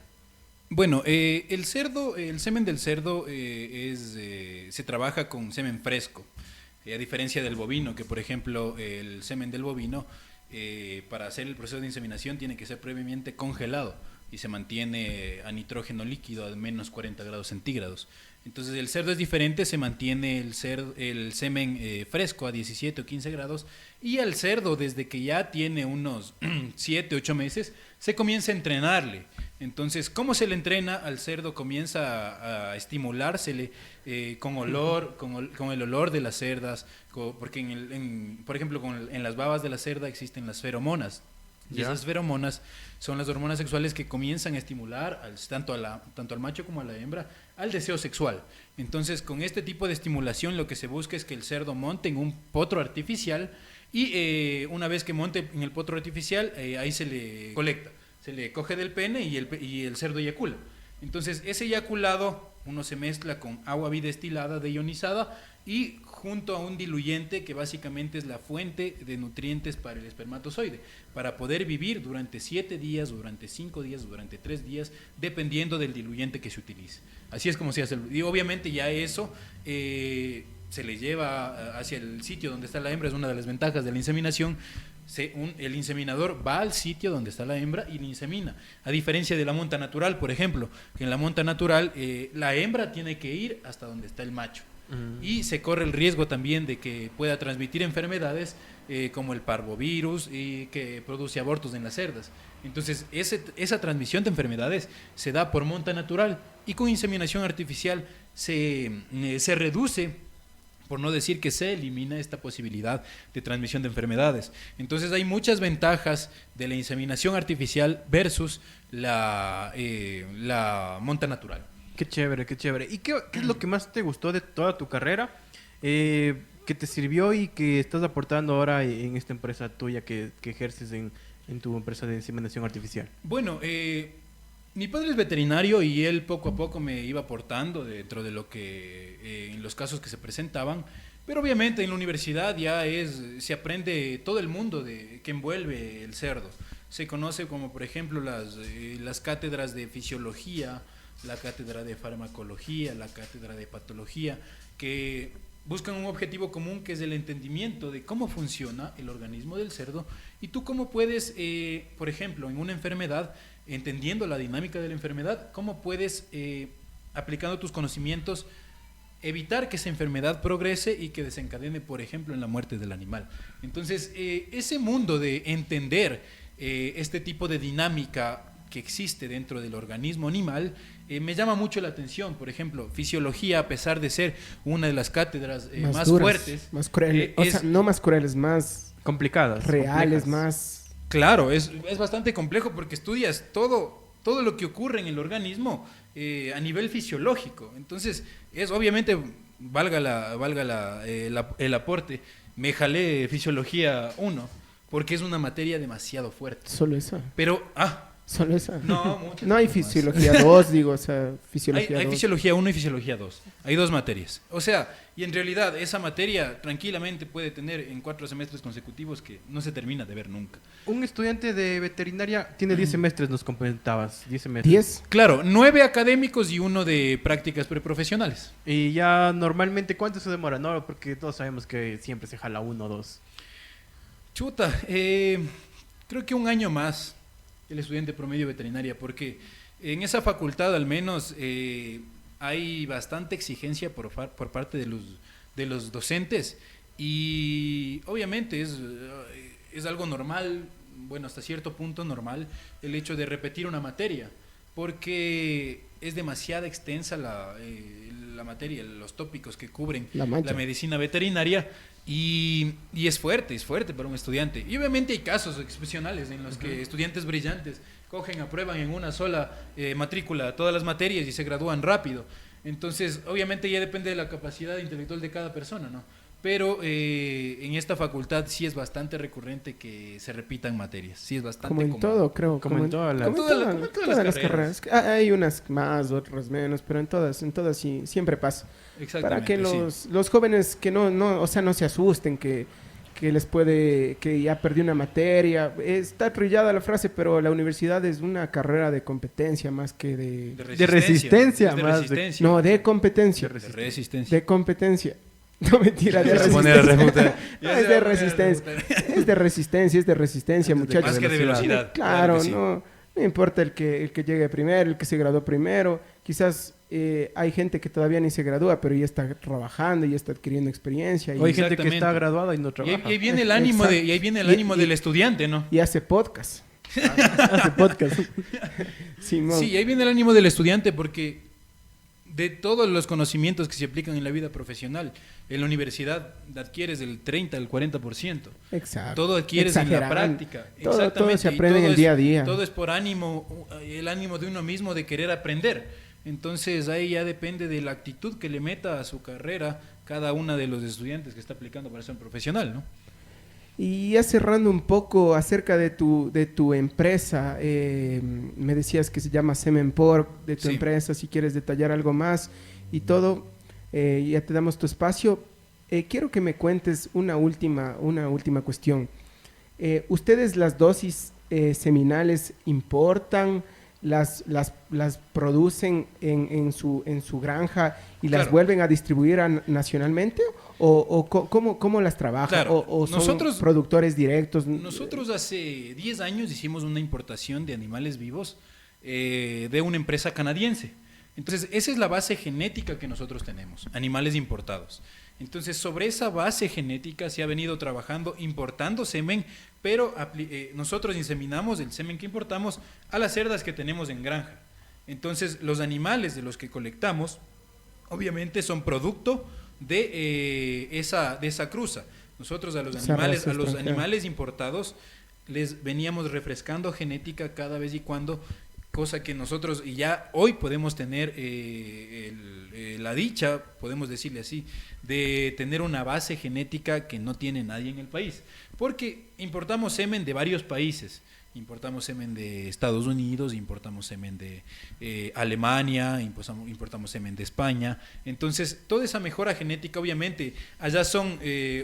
Bueno, el semen del cerdo se trabaja con semen fresco, a diferencia del bovino, que por ejemplo el semen del bovino para hacer el proceso de inseminación tiene que ser previamente congelado y se mantiene a nitrógeno líquido a menos 40 grados centígrados. Entonces el cerdo es diferente, se mantiene el semen fresco a 17 o 15 grados y al cerdo desde que ya tiene unos 7, 8 meses se comienza a entrenarle. Entonces, ¿cómo se le entrena? Al cerdo comienza a estimulársele con olor, con el olor de las cerdas, porque por ejemplo en las babas de la cerda existen las feromonas. Y ¿Ya? esas feromonas son las hormonas sexuales que comienzan a estimular tanto al macho como a la hembra al deseo sexual. Entonces, con este tipo de estimulación lo que se busca es que el cerdo monte en un potro artificial y una vez que monte en el potro artificial, ahí se le colecta, se le coge del pene y el cerdo eyacula. Entonces, ese eyaculado uno se mezcla con agua bidestilada deionizada y junto a un diluyente que básicamente es la fuente de nutrientes para el espermatozoide, para poder vivir durante 7 días, durante 5 días, durante 3 días, dependiendo del diluyente que se utilice. Así es como se hace. Y obviamente ya eso se le lleva hacia el sitio donde está la hembra, es una de las ventajas de la inseminación. El inseminador va al sitio donde está la hembra y la insemina. A diferencia de la monta natural, por ejemplo, que en la monta natural la hembra tiene que ir hasta donde está el macho. Y se corre el riesgo también de que pueda transmitir enfermedades como el parvovirus y que produce abortos en las cerdas. Entonces, esa transmisión de enfermedades se da por monta natural y con inseminación artificial se reduce, por no decir que se elimina esta posibilidad de transmisión de enfermedades. Entonces hay muchas ventajas de la inseminación artificial versus la monta natural. Qué chévere, qué chévere. ¿Y qué es lo que más te gustó de toda tu carrera? Que te sirvió y que estás aportando ahora en esta empresa tuya que ejerces en tu empresa de inseminación artificial. Bueno, mi padre es veterinario y él poco a poco me iba aportando dentro de lo que en los casos que se presentaban, pero obviamente en la universidad ya se aprende todo el mundo que envuelve el cerdo. Se conoce como por ejemplo las cátedras de fisiología, la cátedra de farmacología, la cátedra de patología, que buscan un objetivo común que es el entendimiento de cómo funciona el organismo del cerdo y tú cómo puedes, por ejemplo, en una enfermedad, entendiendo la dinámica de la enfermedad, cómo puedes, aplicando tus conocimientos, evitar que esa enfermedad progrese y que desencadene, por ejemplo, en la muerte del animal. Entonces, ese mundo de entender este tipo de dinámica que existe dentro del organismo animal me llama mucho la atención. Por ejemplo, fisiología, a pesar de ser una de las cátedras más duras, fuertes, más crueles, o sea, no más crueles, más complicadas, reales, complejas. más... Claro, es bastante complejo porque estudias todo lo que ocurre en el organismo a nivel fisiológico. Entonces, obviamente, valga el aporte, me jalé fisiología 1 porque es una materia demasiado fuerte. Solo eso. Pero, Solo esa. no, muchas No hay más. fisiología 2, digo, o sea, fisiología Hay 2. fisiología 1 y fisiología 2. Hay 2 materias. O sea, y en realidad esa materia tranquilamente puede tener en 4 semestres consecutivos que no se termina de ver nunca. Un estudiante de veterinaria tiene 10 semestres, nos comentabas. 10 semestres. 10. Claro, 9 académicos y 1 de prácticas preprofesionales. Y ya normalmente, ¿cuánto se demora? No, porque todos sabemos que siempre se jala 1 o 2. Chuta, creo que un año más el estudiante promedio veterinaria, porque en esa facultad al menos hay bastante exigencia por parte de los docentes y obviamente es algo normal, bueno, hasta cierto punto normal, el hecho de repetir una materia. porque es demasiado extensa la materia, los tópicos que cubren La medicina veterinaria y es fuerte para un estudiante. Y obviamente hay casos excepcionales en los que estudiantes brillantes aprueban en una sola matrícula todas las materias y se gradúan rápido. Entonces, obviamente ya depende de la capacidad intelectual de cada persona, ¿no? Pero en esta facultad sí es bastante recurrente que se repitan materias. Sí es bastante como en común. todo, creo. Como en todas las las carreras. Hay unas más, otras menos, pero en todas sí, siempre pasa. Para que los jóvenes que no se asusten, que les puede, que ya perdió una materia. Está trillada la frase, pero la universidad es una carrera de competencia más que de resistencia. No, de competencia. De competencia. No, mentira, de resistencia. Es de resistencia, muchachos. Más que de velocidad. Claro, sí. No importa el que llegue primero, el que se graduó primero. Quizás hay gente que todavía ni se gradúa, pero ya está trabajando, ya está adquiriendo experiencia. O hay gente que está graduada y no trabaja. Y ahí viene el ánimo, del estudiante, ¿no? Y hace podcast. Hace podcast. Sí, ahí viene el ánimo del estudiante porque de todos los conocimientos que se aplican en la vida profesional, en la universidad adquieres del 30 al 40%. Exacto. Todo adquieres en la práctica. Todo se aprende en el día a día. Todo es por ánimo, el ánimo de uno mismo de querer aprender. Entonces ahí ya depende de la actitud que le meta a su carrera cada uno de los estudiantes que está aplicando para ser un profesional, ¿no? Y ya cerrando un poco acerca de tu empresa, me decías que se llama Semenpor, de tu empresa, si quieres detallar algo más y todo, ya te damos tu espacio. Quiero que me cuentes una última cuestión. ¿Ustedes las dosis seminales importan, las producen en su granja y las vuelven a distribuir nacionalmente? ¿O cómo las trabajan? Claro. ¿O son nosotros, productores directos? Nosotros hace 10 años hicimos una importación de animales vivos de una empresa canadiense. Entonces, esa es la base genética que nosotros tenemos, animales importados. Entonces, sobre esa base genética se ha venido trabajando, importando semen, pero nosotros inseminamos el semen que importamos a las cerdas que tenemos en granja. Entonces, los animales de los que colectamos, obviamente son producto de esa cruza. Nosotros a los animales importados les veníamos refrescando genética cada vez y cuando, cosa que nosotros ya hoy podemos tener la dicha, podemos decirle así, de tener una base genética que no tiene nadie en el país, porque importamos semen de varios países. Importamos semen de Estados Unidos, importamos semen de Alemania, importamos semen de España. Entonces, toda esa mejora genética, obviamente, allá son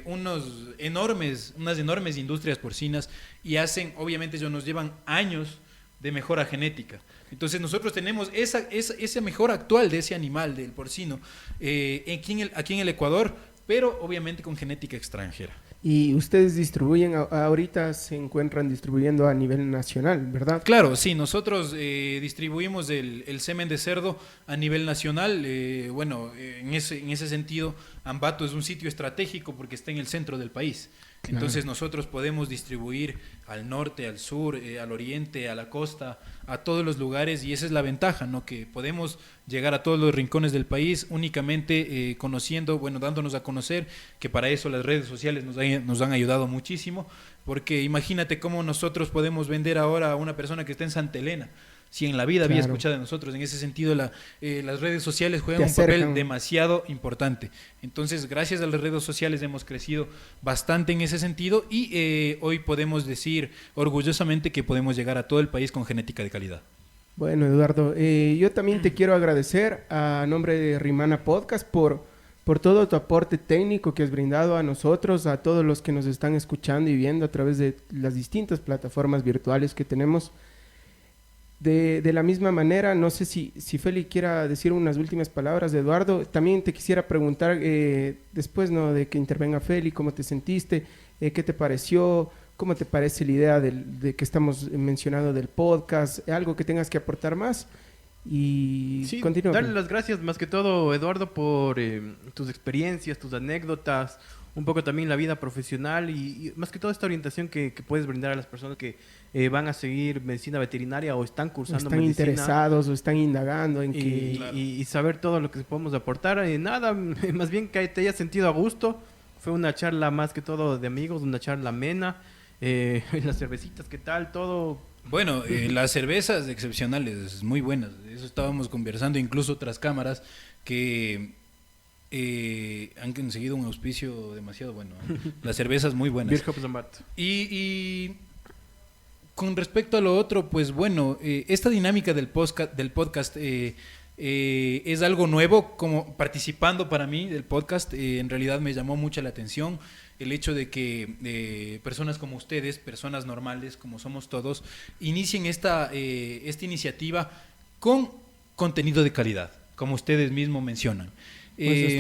unas enormes industrias porcinas y obviamente ellos nos llevan años de mejora genética. Entonces, nosotros tenemos esa mejora actual de ese animal, del porcino, aquí en el Ecuador, pero obviamente con genética extranjera. Y ustedes distribuyen, ahorita se encuentran distribuyendo a nivel nacional, ¿verdad? Claro, sí, nosotros distribuimos el semen de cerdo a nivel nacional. En ese sentido, Ambato es un sitio estratégico porque está en el centro del país. Claro. Entonces nosotros podemos distribuir al norte, al sur, al oriente, a la costa, a todos los lugares, y esa es la ventaja, ¿no? Que podemos llegar a todos los rincones del país únicamente dándonos a conocer, que para eso las redes sociales nos han ayudado muchísimo, porque imagínate cómo nosotros podemos vender ahora a una persona que está en Santa Elena, si en la vida había escuchado de nosotros. En ese sentido, las redes sociales juegan un papel demasiado importante. Entonces, gracias a las redes sociales hemos crecido bastante en ese sentido y hoy podemos decir orgullosamente que podemos llegar a todo el país con genética de calidad. Bueno, Eduardo, yo también te quiero agradecer a nombre de Rimana Podcast por todo tu aporte técnico que has brindado a nosotros, a todos los que nos están escuchando y viendo a través de las distintas plataformas virtuales que tenemos. De la misma manera, no sé si Feli quiera decir unas últimas palabras, de Eduardo. También te quisiera preguntar, después de que intervenga Feli, ¿cómo te sentiste? ¿Qué te pareció? ¿Cómo te parece la idea de que estamos mencionando del podcast? ¿Algo que tengas que aportar más? Y sí, continúa. Darle las gracias más que todo, Eduardo, por tus experiencias, tus anécdotas, un poco también la vida profesional y más que todo esta orientación que puedes brindar a las personas que van a seguir medicina veterinaria o están cursando están medicina. interesados o están indagando en que... Y saber todo lo que podemos aportar. Nada, más bien que te hayas sentido a gusto. Fue una charla más que todo de amigos, una charla amena. Las cervecitas, ¿qué tal? Todo... Bueno, las cervezas excepcionales, muy buenas. Eso estábamos conversando incluso tras cámaras, que han conseguido un auspicio demasiado bueno. Las cervezas muy buenas. Beer Hop Zambart. Y con respecto a lo otro, pues bueno, esta dinámica del podcast es algo nuevo, como participando para mí del podcast, en realidad me llamó mucho la atención el hecho de que personas como ustedes, personas normales como somos todos, inicien esta iniciativa con contenido de calidad, como ustedes mismos mencionan.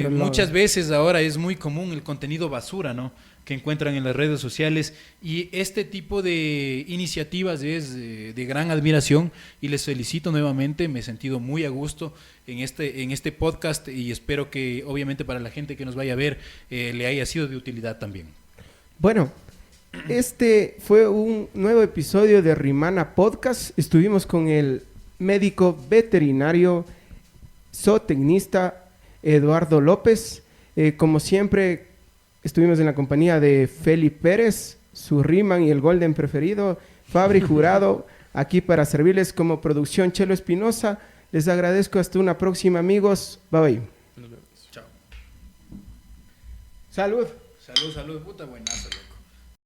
Muchas veces ahora es muy común el contenido basura, ¿no?, que encuentran en las redes sociales, y este tipo de iniciativas es de gran admiración y les felicito nuevamente. Me he sentido muy a gusto en este podcast y espero que obviamente para la gente que nos vaya a ver le haya sido de utilidad también. Bueno, este fue un nuevo episodio de Rimana Podcast. Estuvimos con el médico veterinario zootecnista Eduardo López. Como siempre, estuvimos en la compañía de Feli Pérez, su Riman y el Golden preferido, Fabri Jurado, aquí para servirles como producción Chelo Espinosa. Les agradezco, hasta una próxima, amigos. Bye bye. Chao. Salud. Salud, puta buenazo.